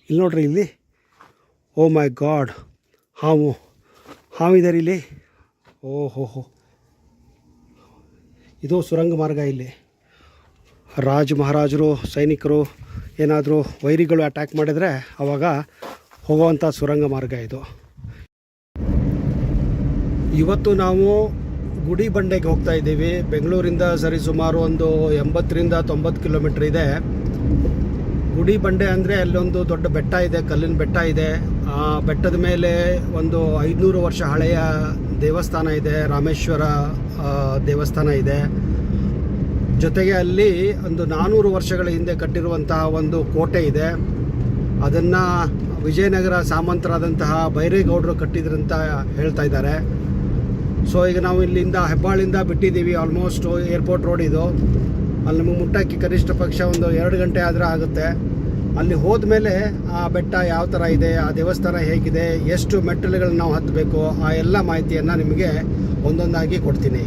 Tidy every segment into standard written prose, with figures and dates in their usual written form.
ಇಲ್ಲಿ ನೋಡ್ರಿ, ಇಲ್ಲಿ ಓ ಮೈ ಗಾಡ್, ಹಾವಿದ್ದಾರೆ ಇಲ್ಲಿ. ಓಹೋ, ಇದು ಸುರಂಗ ಮಾರ್ಗ. ಇಲ್ಲಿ ಮಹಾರಾಜರು ಸೈನಿಕರು ಏನಾದರೂ ವೈರಿಗಳು ಅಟ್ಯಾಕ್ ಮಾಡಿದರೆ ಆವಾಗ ಹೋಗುವಂಥ ಸುರಂಗ ಮಾರ್ಗ ಇದು. ಇವತ್ತು ನಾವು ಗುಡಿ ಬಂಡೆಗೆ ಹೋಗ್ತಾ ಇದ್ದೀವಿ. ಬೆಂಗಳೂರಿಂದ ಸರಿಸುಮಾರು ಒಂದು 80-90 ಕಿಲೋಮೀಟ್ರ್ ಇದೆ. ಗುಡಿ ಬಂಡೆ ಅಂದರೆ ಅಲ್ಲೊಂದು ದೊಡ್ಡ ಬೆಟ್ಟ ಇದೆ, ಕಲ್ಲಿನ ಬೆಟ್ಟ ಇದೆ. ಆ ಬೆಟ್ಟದ ಮೇಲೆ ಒಂದು 500 ವರ್ಷ ಹಳೆಯ ದೇವಸ್ಥಾನ ಇದೆ, ರಾಮೇಶ್ವರ ದೇವಸ್ಥಾನ ಇದೆ. ಜೊತೆಗೆ ಅಲ್ಲಿ ಒಂದು 400 ವರ್ಷಗಳ ಹಿಂದೆ ಕಟ್ಟಿರುವಂತಹ ಒಂದು ಕೋಟೆ ಇದೆ. ಅದನ್ನು ವಿಜಯನಗರ ಸಾಮಂತರಾದಂತಹ ಬೈರೇಗೌಡರು ಕಟ್ಟಿದ್ರಂತ ಹೇಳ್ತಾ ಇದ್ದಾರೆ. ಸೊ ಈಗ ನಾವು ಇಲ್ಲಿಂದ ಹೆಬ್ಬಾಳಿಂದ ಬಿಟ್ಟಿದ್ದೀವಿ. ಆಲ್ಮೋಸ್ಟ್ ಏರ್ಪೋರ್ಟ್ ರೋಡ್ ಇದು. ಅಲ್ಲಿ ನಮಗೆ ಮುಟ್ಟಕ್ಕೆ ಕನಿಷ್ಠ ಪಕ್ಷ ಒಂದು 2 ಗಂಟೆ ಆದರೆ ಆಗುತ್ತೆ. ಅಲ್ಲಿ ಹೋದ ಮೇಲೆ ಆ ಬೆಟ್ಟ ಯಾವ ಥರ ಇದೆ, ಆ ದೇವಸ್ಥಾನ ಹೇಗಿದೆ, ಎಷ್ಟು ಮೆಟ್ಟಿಲುಗಳನ್ನ ನಾವು ಹತ್ತಬೇಕು, ಆ ಎಲ್ಲ ಮಾಹಿತಿಯನ್ನು ನಿಮಗೆ ಒಂದೊಂದಾಗಿ ಕೊಡ್ತೀನಿ.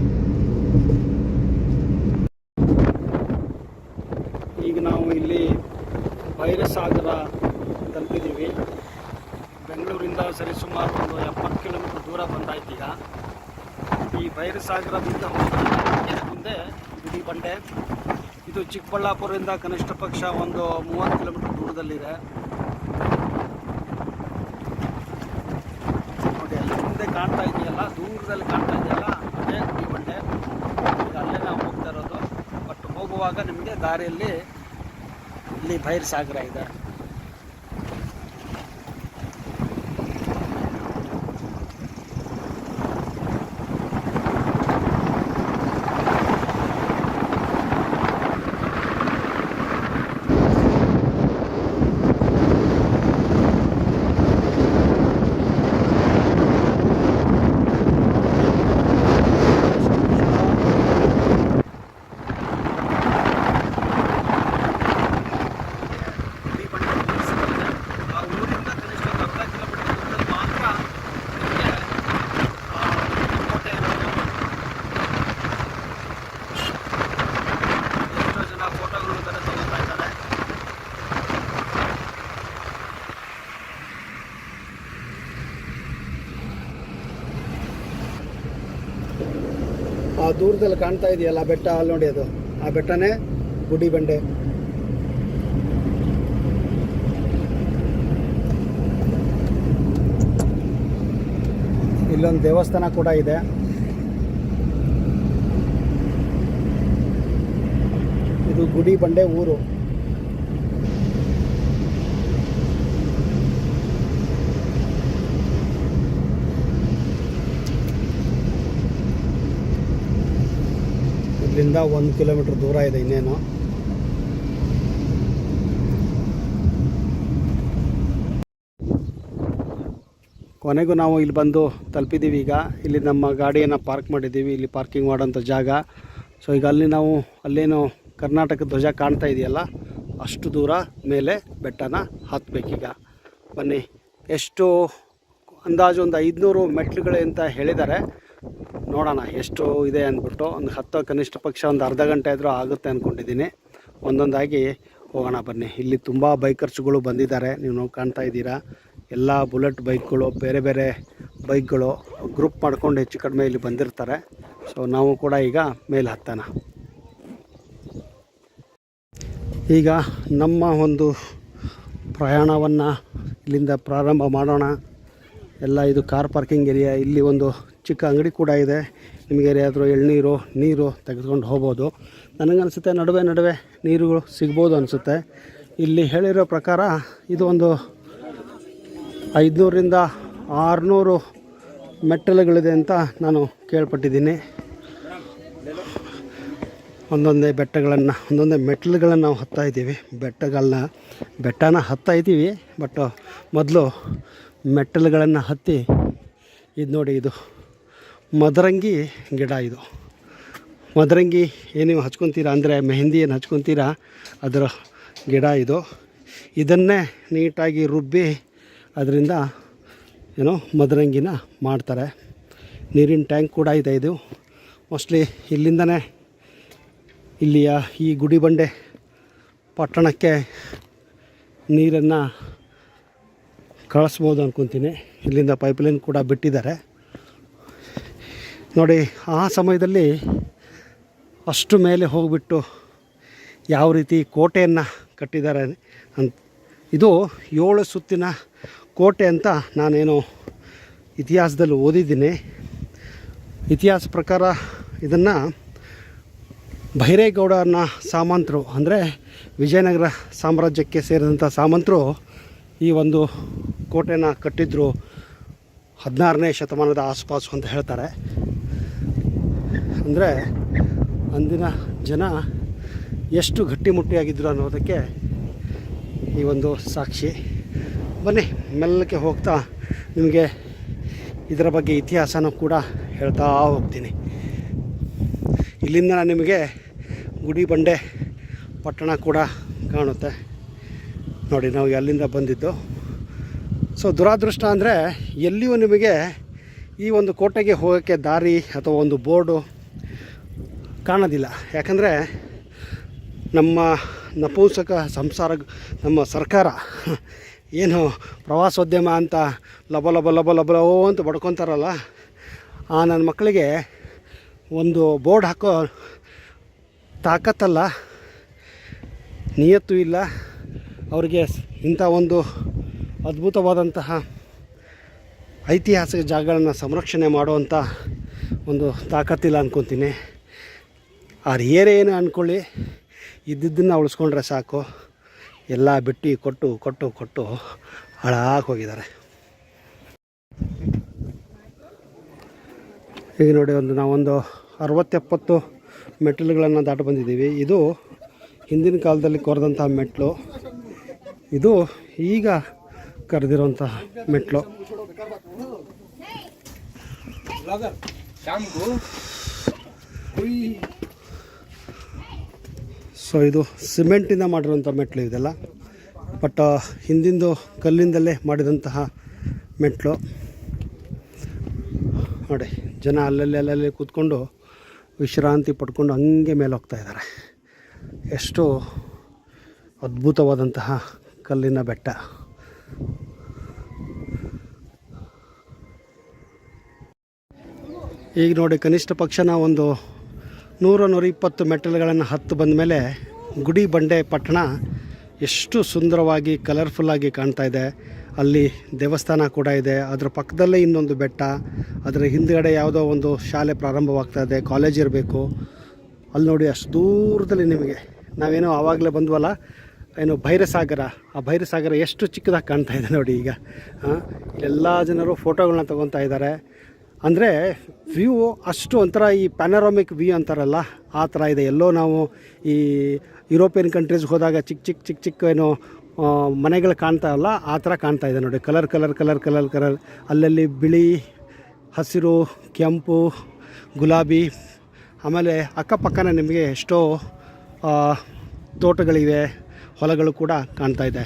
ಈಗ ನಾವು ಇಲ್ಲಿ ಭೈರಸಾಗರ ತಲುಪಿದ್ದೀವಿ. ಬೆಂಗಳೂರಿಂದ ಸರಿಸುಮಾರು ಒಂದು 70 ಕಿಲೋಮೀಟರ್ ದೂರ ಬಂದಾಯ್ತು. ಈಗ ಈ ಭೈರಸಾಗರದಿಂದ ಮುಂದೆ ಗುಡಿ ಬಂಡೆ. ಇದು ಚಿಕ್ಕಬಳ್ಳಾಪುರದಿಂದ ಕನಿಷ್ಠ ಪಕ್ಷ ಒಂದು 30 ಕಿಲೋಮೀಟರ್ ದೂರದಲ್ಲಿದೆ. ನೋಡಿ, ಅಲ್ಲಿ ಮುಂದೆ ಕಾಣ್ತಾ ಇದೆಯಲ್ಲ, ದೂರದಲ್ಲಿ ಕಾಣ್ತಾ ಇದೆಯಲ್ಲ, ಅದೇ ಗುಡಿ ಬಂಡೆ. ಈಗ ಅಲ್ಲೇ ನಾವು ಹೋಗ್ತಾ ಇರೋದು. ಬಟ್ ಹೋಗುವಾಗ ನಿಮಗೆ ದಾರಿಯಲ್ಲಿ ಇಲ್ಲಿ ಭೈರಸಾಗರ ಇದೆ. ಆ ದೂರದಲ್ಲಿ ಕಾಣ್ತಾ ಇದೆಯಲ್ಲ ಬೆಟ್ಟ, ಅಲ್ಲಿ ನೋಡಿ, ಅದು ಆ ಬೆಟ್ಟನೇ ಗುಡಿ ಬಂಡೆ. ಇಲ್ಲೊಂದು ದೇವಸ್ಥಾನ ಕೂಡ ಇದೆ. ಇದು ಗುಡಿ ಬಂಡೆ ಊರು. ಇಲ್ಲಿಂದ 1 ಕಿಲೋಮೀಟರ್ ದೂರ ಇದೆ ಇನ್ನೇನು. ಕೊನೆಗೂ ನಾವು ಇಲ್ಲಿ ಬಂದು ತಲುಪಿದ್ದೀವಿ. ಈಗ ಇಲ್ಲಿ ನಮ್ಮ ಗಾಡಿಯನ್ನು ಪಾರ್ಕ್ ಮಾಡಿದ್ದೀವಿ. ಇಲ್ಲಿ ಪಾರ್ಕಿಂಗ್ ಮಾಡೋಂಥ ಜಾಗ. ಸೊ ಈಗ ಅಲ್ಲಿ ನಾವು ಅಲ್ಲೇನು ಕರ್ನಾಟಕ ಧ್ವಜ ಕಾಣ್ತಾ ಇದೆಯಲ್ಲ, ಅಷ್ಟು ದೂರ ಮೇಲೆ ಬೆಟ್ಟನ ಹತ್ತಬೇಕೀಗ. ಬನ್ನಿ, ಎಷ್ಟು ಅಂದಾಜು ಒಂದು 500 ಮೆಟ್ಲುಗಳು ಅಂತ ಹೇಳಿದ್ದಾರೆ. ನೋಡೋಣ ಎಷ್ಟು ಇದೆ ಅಂದ್ಬಿಟ್ಟು. ಒಂದು 10 ಕನಿಷ್ಠ ಪಕ್ಷ ಒಂದು ಅರ್ಧ ಗಂಟೆ ಆದರೂ ಆಗುತ್ತೆ ಅಂದ್ಕೊಂಡಿದ್ದೀನಿ. ಒಂದೊಂದಾಗಿ ಹೋಗೋಣ ಬನ್ನಿ. ಇಲ್ಲಿ ತುಂಬ ಬೈಕರ್ಸ್ಗಳು ಬಂದಿದ್ದಾರೆ, ನೀವು ಕಾಣ್ತಾ ಇದ್ದೀರಾ. ಎಲ್ಲ ಬುಲೆಟ್ ಬೈಕ್ಗಳು, ಬೇರೆ ಬೇರೆ ಬೈಕ್ಗಳು ಗ್ರೂಪ್ ಮಾಡ್ಕೊಂಡು ಹೆಚ್ಚು ಕಡಿಮೆ ಇಲ್ಲಿ ಬಂದಿರ್ತಾರೆ. ಸೊ ನಾವು ಕೂಡ ಈಗ ಮೇಲೆ ಹತ್ತೋಣ. ಈಗ ನಮ್ಮ ಒಂದು ಪ್ರಯಾಣವನ್ನು ಇಲ್ಲಿಂದ ಪ್ರಾರಂಭ ಮಾಡೋಣ. ಎಲ್ಲ ಇದು ಕಾರ್ ಪಾರ್ಕಿಂಗ್ ಏರಿಯಾ. ಇಲ್ಲಿ ಒಂದು ಚಿಕ್ಕ ಅಂಗಡಿ ಕೂಡ ಇದೆ. ನಿಮಗೆ ಯಾರಾದರೂ ಎಳ್ನೀರು, ನೀರು ತೆಗೆದುಕೊಂಡು ಹೋಗ್ಬೋದು. ನನಗನ್ಸುತ್ತೆ ನಡುವೆ ನೀರುಗಳು ಸಿಗ್ಬೋದು ಅನಿಸುತ್ತೆ. ಇಲ್ಲಿ ಹೇಳಿರೋ ಪ್ರಕಾರ ಇದು ಒಂದು 500ರಿಂದ 600 ಮೆಟ್ಟಲುಗಳಿದೆ ಅಂತ ನಾನು ಕೇಳ್ಪಟ್ಟಿದ್ದೀನಿ. ಒಂದೊಂದೇ ಮೆಟ್ಟಲುಗಳನ್ನು ನಾವು ಹತ್ತಾ ಇದ್ದೀವಿ. ಬೆಟ್ಟನ ಹತ್ತಾ ಇದ್ದೀವಿ. ಬಟ್ ಮೊದಲು ಮೆಟ್ಟಲುಗಳನ್ನು ಹತ್ತಿ, ಇದು ನೋಡಿ, ಇದು ಮದರಂಗಿ ಗಿಡ. ಇದು ಮದರಂಗಿ ಏನು ನೀವು ಹಚ್ಕೊತೀರಾ ಅಂದರೆ ಮೆಹಂದಿ ಏನು ಹಚ್ಕೊತೀರಾ ಅದರ ಗಿಡ ಇದು. ಇದನ್ನೇ ನೀಟಾಗಿ ರುಬ್ಬಿ ಅದರಿಂದ ಏನೋ ಮದರಂಗಿನ ಮಾಡ್ತಾರೆ. ನೀರಿನ ಟ್ಯಾಂಕ್ ಕೂಡ ಇದೆ. ಇದು ಮೋಸ್ಟ್ಲಿ ಇಲ್ಲಿಂದನೇ ಇಲ್ಲಿಯ ಈ ಗುಡಿಬಂಡೆ ಪಟ್ಟಣಕ್ಕೆ ನೀರನ್ನು ಕಳಿಸ್ಬೋದು ಅಂದ್ಕೊತೀನಿ. ಇಲ್ಲಿಂದ ಪೈಪ್ಲೈನ್ ಕೂಡ ಬಿಟ್ಟಿದ್ದಾರೆ ನೋಡಿ. ಆ ಸಮಯದಲ್ಲಿ ಅಷ್ಟು ಮೇಲೆ ಹೋಗಿಬಿಟ್ಟು ಯಾವ ರೀತಿ ಕೋಟೆಯನ್ನು ಕಟ್ಟಿದ್ದಾರೆ ಅಂತ. ಇದು 7 ಸುತ್ತಿನ ಕೋಟೆ ಅಂತ ನಾನೇನು ಇತಿಹಾಸದಲ್ಲಿ ಓದಿದ್ದೀನಿ. ಇತಿಹಾಸ ಪ್ರಕಾರ ಇದನ್ನು ಭೈರೇಗೌಡನ ಸಾಮಂತರು, ಅಂದರೆ ವಿಜಯನಗರ ಸಾಮ್ರಾಜ್ಯಕ್ಕೆ ಸೇರಿದಂಥ ಸಾಮಂತರು ಈ ಒಂದು ಕೋಟೆನ ಕಟ್ಟಿದ್ರು 16ನೇ ಶತಮಾನದ ಆಸುಪಾಸು ಅಂತ ಹೇಳ್ತಾರೆ. ಅಂದರೆ ಅಂದಿನ ಜನ ಎಷ್ಟು ಗಟ್ಟಿಮುಟ್ಟಿಯಾಗಿದ್ದರು ಅನ್ನೋದಕ್ಕೆ ಈ ಒಂದು ಸಾಕ್ಷಿ. ಬನ್ನಿ ಮೆಲ್ಲಕ್ಕೆ ಹೋಗ್ತಾ ನಿಮಗೆ ಇದರ ಬಗ್ಗೆ ಇತಿಹಾಸನೂ ಕೂಡ ಹೇಳ್ತಾ ಹೋಗ್ತೀನಿ. ಇಲ್ಲಿಂದ ನಿಮಗೆ ಗುಡಿಬಂಡೆ ಪಟ್ಟಣ ಕೂಡ ಕಾಣುತ್ತೆ ನೋಡಿ. ನಾವು ಅಲ್ಲಿಂದ ಬಂದಿದ್ದು. ಸೊ ದುರಾದೃಷ್ಟ ಅಂದರೆ ಎಲ್ಲಿಯೂ ನಿಮಗೆ ಈ ಒಂದು ಕೋಟೆಗೆ ಹೋಗೋಕ್ಕೆ ದಾರಿ ಅಥವಾ ಒಂದು ಬೋರ್ಡು ಕಾಣೋದಿಲ್ಲ. ಯಾಕಂದರೆ ನಮ್ಮ ನಪುಂಸಕ ಸಂಸಾರ, ನಮ್ಮ ಸರ್ಕಾರ ಏನು ಪ್ರವಾಸೋದ್ಯಮ ಅಂತ ಲಬ ಲಬ ಲಬ ಲಬ ಲಬೋ ಅಂತ ಬಡ್ಕೊತಾರಲ್ಲ, ಆ ನನ್ನ ಮಕ್ಕಳಿಗೆ ಒಂದು ಬೋರ್ಡ್ ಹಾಕೋ ತಾಕತ್ತಲ್ಲ, ನಿಯತ್ತು ಇಲ್ಲ ಅವರಿಗೆ. ಇಂಥ ಒಂದು ಅದ್ಭುತವಾದಂತಹ ಐತಿಹಾಸಿಕ ಜಾಗಗಳನ್ನು ಸಂರಕ್ಷಣೆ ಮಾಡುವಂಥ ಒಂದು ತಾಕತ್ತಿಲ್ಲ ಅಂದ್ಕೊತೀನಿ. ಏನೇನು ಅಂದ್ಕೊಳ್ಳಿ, ಇದ್ದಿದ್ದನ್ನು ಉಳಿಸ್ಕೊಂಡ್ರೆ ಸಾಕು. ಎಲ್ಲ ಬಿಟ್ಟು ಕೊಟ್ಟು ಕೊಟ್ಟು ಕೊಟ್ಟು ಹಾಳಾಗಿ ಹೋಗಿದ್ದಾರೆ. ಈಗ ನೋಡಿ, ನಾವೊಂದು 60-70 ಮೆಟ್ಟಿಲುಗಳನ್ನು ದಾಟಿ ಬಂದಿದ್ದೀವಿ. ಇದು ಹಿಂದಿನ ಕಾಲದಲ್ಲಿ ಕೊರೆದಂಥ ಮೆಟ್ಲು, ಇದು ಈಗ ಕರೆದಿರುವಂತಹ ಮೆಟ್ಲು. ಸೊ ಇದು ಸಿಮೆಂಟಿಂದ ಮಾಡಿರುವಂಥ ಮೆಟ್ಲು ಇದೆಲ್ಲ, ಬಟ್ ಹಿಂದಿಂದು ಕಲ್ಲಿಂದಲೇ ಮಾಡಿದಂತಹ ಮೆಟ್ಲು ನೋಡಿ. ಜನ ಅಲ್ಲಲ್ಲಿ ಕೂತ್ಕೊಂಡು ವಿಶ್ರಾಂತಿ ಪಡ್ಕೊಂಡು ಹಂಗೆ ಮೇಲೆ ಹೋಗ್ತಾ ಇದ್ದಾರೆ. ಎಷ್ಟು ಅದ್ಭುತವಾದಂತಹ ಕಲ್ಲಿನ ಬೆಟ್ಟ. ಈಗ ನೋಡಿ, ಕನಿಷ್ಠ ಪಕ್ಷ ಒಂದು 100-120 ಮೆಟ್ಟಿಲುಗಳನ್ನು ಹತ್ತು ಬಂದ ಮೇಲೆ ಗುಡಿಬಂಡೆ ಪಟ್ಟಣ ಎಷ್ಟು ಸುಂದರವಾಗಿ ಕಲರ್ಫುಲ್ಲಾಗಿ ಕಾಣ್ತಾ ಇದೆ. ಅಲ್ಲಿ ದೇವಸ್ಥಾನ ಕೂಡ ಇದೆ, ಅದರ ಪಕ್ಕದಲ್ಲೇ ಇನ್ನೊಂದು ಬೆಟ್ಟ, ಅದರ ಹಿಂದುಗಡೆ ಯಾವುದೋ ಒಂದು ಶಾಲೆ ಪ್ರಾರಂಭವಾಗ್ತಾ ಇದೆ, ಕಾಲೇಜ್ ಇರಬೇಕು. ಅಲ್ಲಿ ನೋಡಿ, ಅಷ್ಟು ದೂರದಲ್ಲಿ ನಿಮಗೆ ನಾವೇನೋ ಆವಾಗಲೇ ಬಂದ್ವಲ್ಲ, ಏನು ಭೈರಸಾಗರ, ಆ ಭೈರಸಾಗರ ಎಷ್ಟು ಚಿಕ್ಕದಾಗಿ ಕಾಣ್ತಾ ಇದೆ ನೋಡಿ. ಈಗ ಎಲ್ಲ ಜನರು ಫೋಟೋಗಳನ್ನ ತೊಗೊತಾ ಇದ್ದಾರೆ. ಅಂದರೆ ವ್ಯೂ ಅಷ್ಟು ಒಂಥರ ಈ ಪ್ಯಾನರಾಮಿಕ್ ವ್ಯೂ ಅಂತಾರಲ್ಲ, ಆ ಥರ ಇದೆ. ಎಲ್ಲೋ ನಾವು ಈ ಯುರೋಪಿಯನ್ ಕಂಟ್ರೀಸ್ಗೆ ಹೋದಾಗ ಚಿಕ್ಕ ಏನೋ ಮನೆಗಳು ಕಾಣ್ತಾವಲ್ಲ, ಆ ಥರ ಕಾಣ್ತಾ ಇದೆ ನೋಡಿ. ಕಲರ್ ಅಲ್ಲಲ್ಲಿ ಬಿಳಿ, ಹಸಿರು, ಕೆಂಪು, ಗುಲಾಬಿ, ಆಮೇಲೆ ಅಕ್ಕಪಕ್ಕನ ನಿಮಗೆ ಎಷ್ಟೋ ತೋಟಗಳಿವೆ, ಹೊಲಗಳು ಕೂಡ ಕಾಣ್ತಾ ಇದೆ.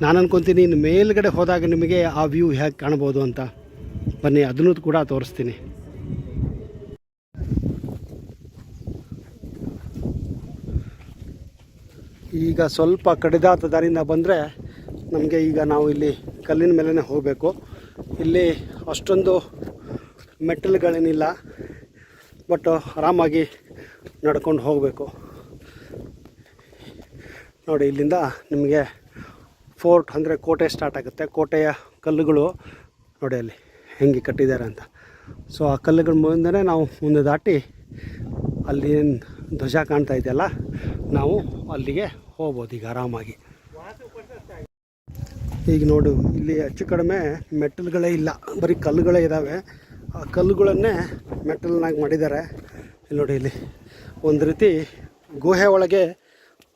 ನಾನು ಅನ್ಕೊತೀನಿ ಇನ್ನು ಮೇಲ್ಗಡೆ ಹೋದಾಗ ನಿಮಗೆ ಆ ವ್ಯೂ ಹೇಗೆ ಕಾಣ್ಬೋದು ಅಂತ. ಬನ್ನಿ ಅದನ್ನು ಕೂಡ ತೋರಿಸ್ತೀನಿ. ಈಗ ಸ್ವಲ್ಪ ಕಡಿದಾದ ದಾರಿಯಿಂದ ಬಂದರೆ ನಮಗೆ, ಈಗ ನಾವು ಇಲ್ಲಿ ಕಲ್ಲಿನ ಮೇಲೇ ಹೋಗಬೇಕು. ಇಲ್ಲಿ ಅಷ್ಟೊಂದು ಮೆಟ್ಟಿಲುಗಳೇನಿಲ್ಲ, ಬಟ್ ಆರಾಮಾಗಿ ನಡ್ಕೊಂಡು ಹೋಗಬೇಕು ನೋಡಿ. ಇಲ್ಲಿಂದ ನಿಮಗೆ ಫೋರ್ಟ್ ಅಂದರೆ ಕೋಟೆ ಸ್ಟಾರ್ಟ್ ಆಗುತ್ತೆ. ಕೋಟೆಯ ಕಲ್ಲುಗಳು ನೋಡಿ ಅಲ್ಲಿ ಹೆಂಗೆ ಕಟ್ಟಿದ್ದಾರೆ ಅಂತ. ಸೊ ಆ ಕಲ್ಲುಗಳ ಮುಂದೆ ನಾವು ಮುಂದೆ ದಾಟಿ ಅಲ್ಲಿ ಧ್ವಜ ಕಾಣ್ತಾ ಇದೆಯಲ್ಲ, ನಾವು ಅಲ್ಲಿಗೆ ಹೋಗ್ಬೋದು ಈಗ ಆರಾಮಾಗಿ. ಈಗ ನೋಡು, ಇಲ್ಲಿ ಹೆಚ್ಚು ಕಡಿಮೆ ಮೆಟ್ಟಿಲುಗಳೇ ಇಲ್ಲ, ಬರೀ ಕಲ್ಲುಗಳೇ ಇದ್ದಾವೆ. ಆ ಕಲ್ಲುಗಳನ್ನೇ ಮೆಟ್ಟಲನ್ನಾಗಿ ಮಾಡಿದ್ದಾರೆ. ಇಲ್ಲಿ ನೋಡಿ, ಇಲ್ಲಿ ಒಂದು ರೀತಿ ಗುಹೆ ಒಳಗೆ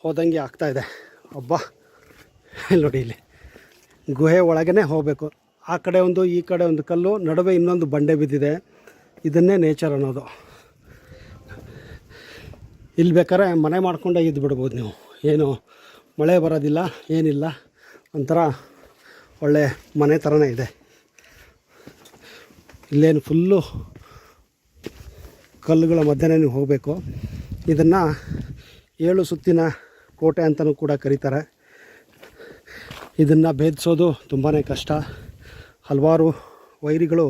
ಹೋದಂಗೆ ಆಗ್ತಾಯಿದೆ. ಅಬ್ಬಾ, ಇಲ್ಲಿ ನೋಡಿ, ಇಲ್ಲಿ ಗುಹೆ ಒಳಗೇ ಹೋಗಬೇಕು. ಆ ಕಡೆ ಒಂದು, ಈ ಕಡೆ ಒಂದು ಕಲ್ಲು, ನಡುವೆ ಇನ್ನೊಂದು ಬಂಡೆ ಬಿದ್ದಿದೆ. ಇದನ್ನೇ ನೇಚರ್ ಅನ್ನೋದು. ಇಲ್ಲಿ ಬೇಕಾದ್ರೆ ಮನೆ ಮಾಡ್ಕೊಂಡೇ ಇದ್ದು ಬಿಡ್ಬೋದು ನೀವು. ಏನು ಮಳೆ ಬರೋದಿಲ್ಲ, ಏನಿಲ್ಲ, ಒಂಥರ ಒಳ್ಳೆ ಮನೆ ಥರನೇ ಇದೆ. ಇಲ್ಲೇನು ಫುಲ್ಲು ಕಲ್ಲುಗಳ ಮಧ್ಯೆ ನೀವು ಹೋಗಬೇಕು. ಇದನ್ನು 7 ಸುತ್ತಿನ ಕೋಟೆ ಅಂತಲೂ ಕೂಡ ಕರೀತಾರೆ. ಇದನ್ನು ಭೇದಿಸೋದು ತುಂಬಾ ಕಷ್ಟ. ಹಲವಾರು ವೈರಿಗಳು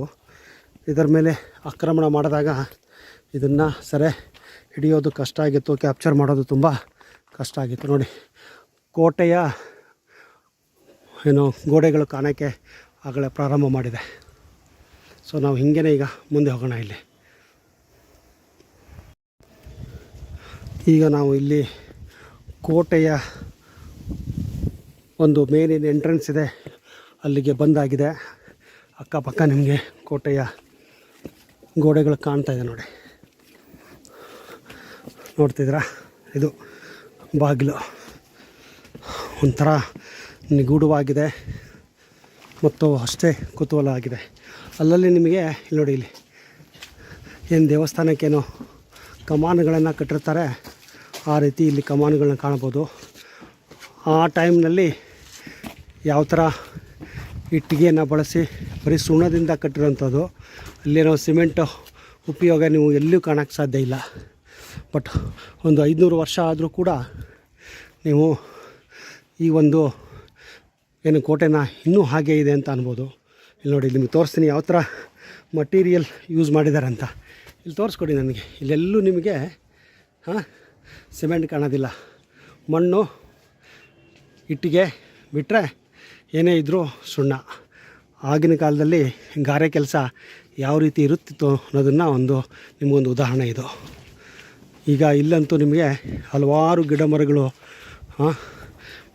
ಇದರ ಮೇಲೆ ಆಕ್ರಮಣ ಮಾಡಿದಾಗ ಇದನ್ನು ಸೆರೆ ಹಿಡಿಯೋದು ಕಷ್ಟ ಆಗಿತ್ತು, ಕ್ಯಾಪ್ಚರ್ ಮಾಡೋದು ತುಂಬ ಕಷ್ಟ ಆಗಿತ್ತು. ನೋಡಿ, ಕೋಟೆಯ ಗೋಡೆಗಳು ಕಾಣೋಕ್ಕೆ ಆಗಲೇ ಪ್ರಾರಂಭ ಮಾಡಿದೆ. ಸೊ ನಾವು ಹಿಂಗೇ ಈಗ ಮುಂದೆ ಹೋಗೋಣ. ಈಗ ನಾವು ಇಲ್ಲಿ ಕೋಟೆಯ ಒಂದು ಮೇಲಿನ ಎಂಟ್ರೆನ್ಸ್ ಇದೆ, ಅಲ್ಲಿಗೆ ಬಂದಾಗಿದೆ. ಅಕ್ಕಪಕ್ಕ ನಿಮಗೆ ಕೋಟೆಯ ಗೋಡೆಗಳು ಕಾಣ್ತಾ ಇದೆ ನೋಡಿ, ನೋಡ್ತಿದ್ದೀರಾ? ಇದು ಬಾಗಿಲು ಒಂಥರ ನಿಗೂಢವಾಗಿದೆ ಮತ್ತು ಅಷ್ಟೇ ಕುತೂಹಲ ಆಗಿದೆ. ಅಲ್ಲಲ್ಲಿ ನಿಮಗೆ ಇಲ್ಲಿ ನೋಡಿ, ಇಲ್ಲಿ ಏನು ದೇವಸ್ಥಾನಕ್ಕೇನು ಕಮಾನುಗಳನ್ನು ಕಟ್ಟಿರ್ತಾರೆ, ಆ ರೀತಿ ಇಲ್ಲಿ ಕಮಾನುಗಳನ್ನ ಕಾಣ್ಬೋದು. ಆ ಟೈಮ್ನಲ್ಲಿ ಯಾವ ಥರ ಇಟ್ಟಿಗೆಯನ್ನು ಬಳಸಿ ಬರೀ ಸುಣ್ಣದಿಂದ ಕಟ್ಟಿರೋಂಥದ್ದು, ಅಲ್ಲೇನೋ ಸಿಮೆಂಟು ಉಪಯೋಗ ನೀವು ಎಲ್ಲೂ ಕಾಣೋಕ್ಕೆ ಸಾಧ್ಯ ಇಲ್ಲ. ಬಟ್ ಒಂದು 500 ವರ್ಷ ಆದರೂ ಕೂಡ ನೀವು ಈ ಒಂದು ಏನು ಕೋಟೆನ ಇನ್ನೂ ಹಾಗೆ ಇದೆ ಅಂತ ಅನ್ಬೋದು. ಇಲ್ಲಿ ನೋಡಿ, ನಿಮಗೆ ತೋರಿಸ್ತೀನಿ ಯಾವ ಥರ ಮಟೀರಿಯಲ್ ಯೂಸ್ ಮಾಡಿದ್ದಾರೆ ಅಂತ. ಇಲ್ಲಿ ತೋರಿಸ್ಕೊಡಿ ನನಗೆ. ಇಲ್ಲೆಲ್ಲೂ ನಿಮಗೆ ಸಿಮೆಂಟ್ ಕಾಣೋದಿಲ್ಲ, ಮಣ್ಣು ಇಟ್ಟಿಗೆ ಬಿಟ್ಟರೆ ಏನೇ ಇದ್ದರೂ ಸುಣ್ಣ. ಆಗಿನ ಕಾಲದಲ್ಲಿ ಗಾರೆ ಕೆಲಸ ಯಾವ ರೀತಿ ಇರುತ್ತಿತ್ತು ಅನ್ನೋದನ್ನು ನಿಮಗೊಂದು ಉದಾಹರಣೆ ಇದು. ಈಗ ಇಲ್ಲಂತೂ ನಿಮಗೆ ಹಲವಾರು ಗಿಡ ಮರಗಳು,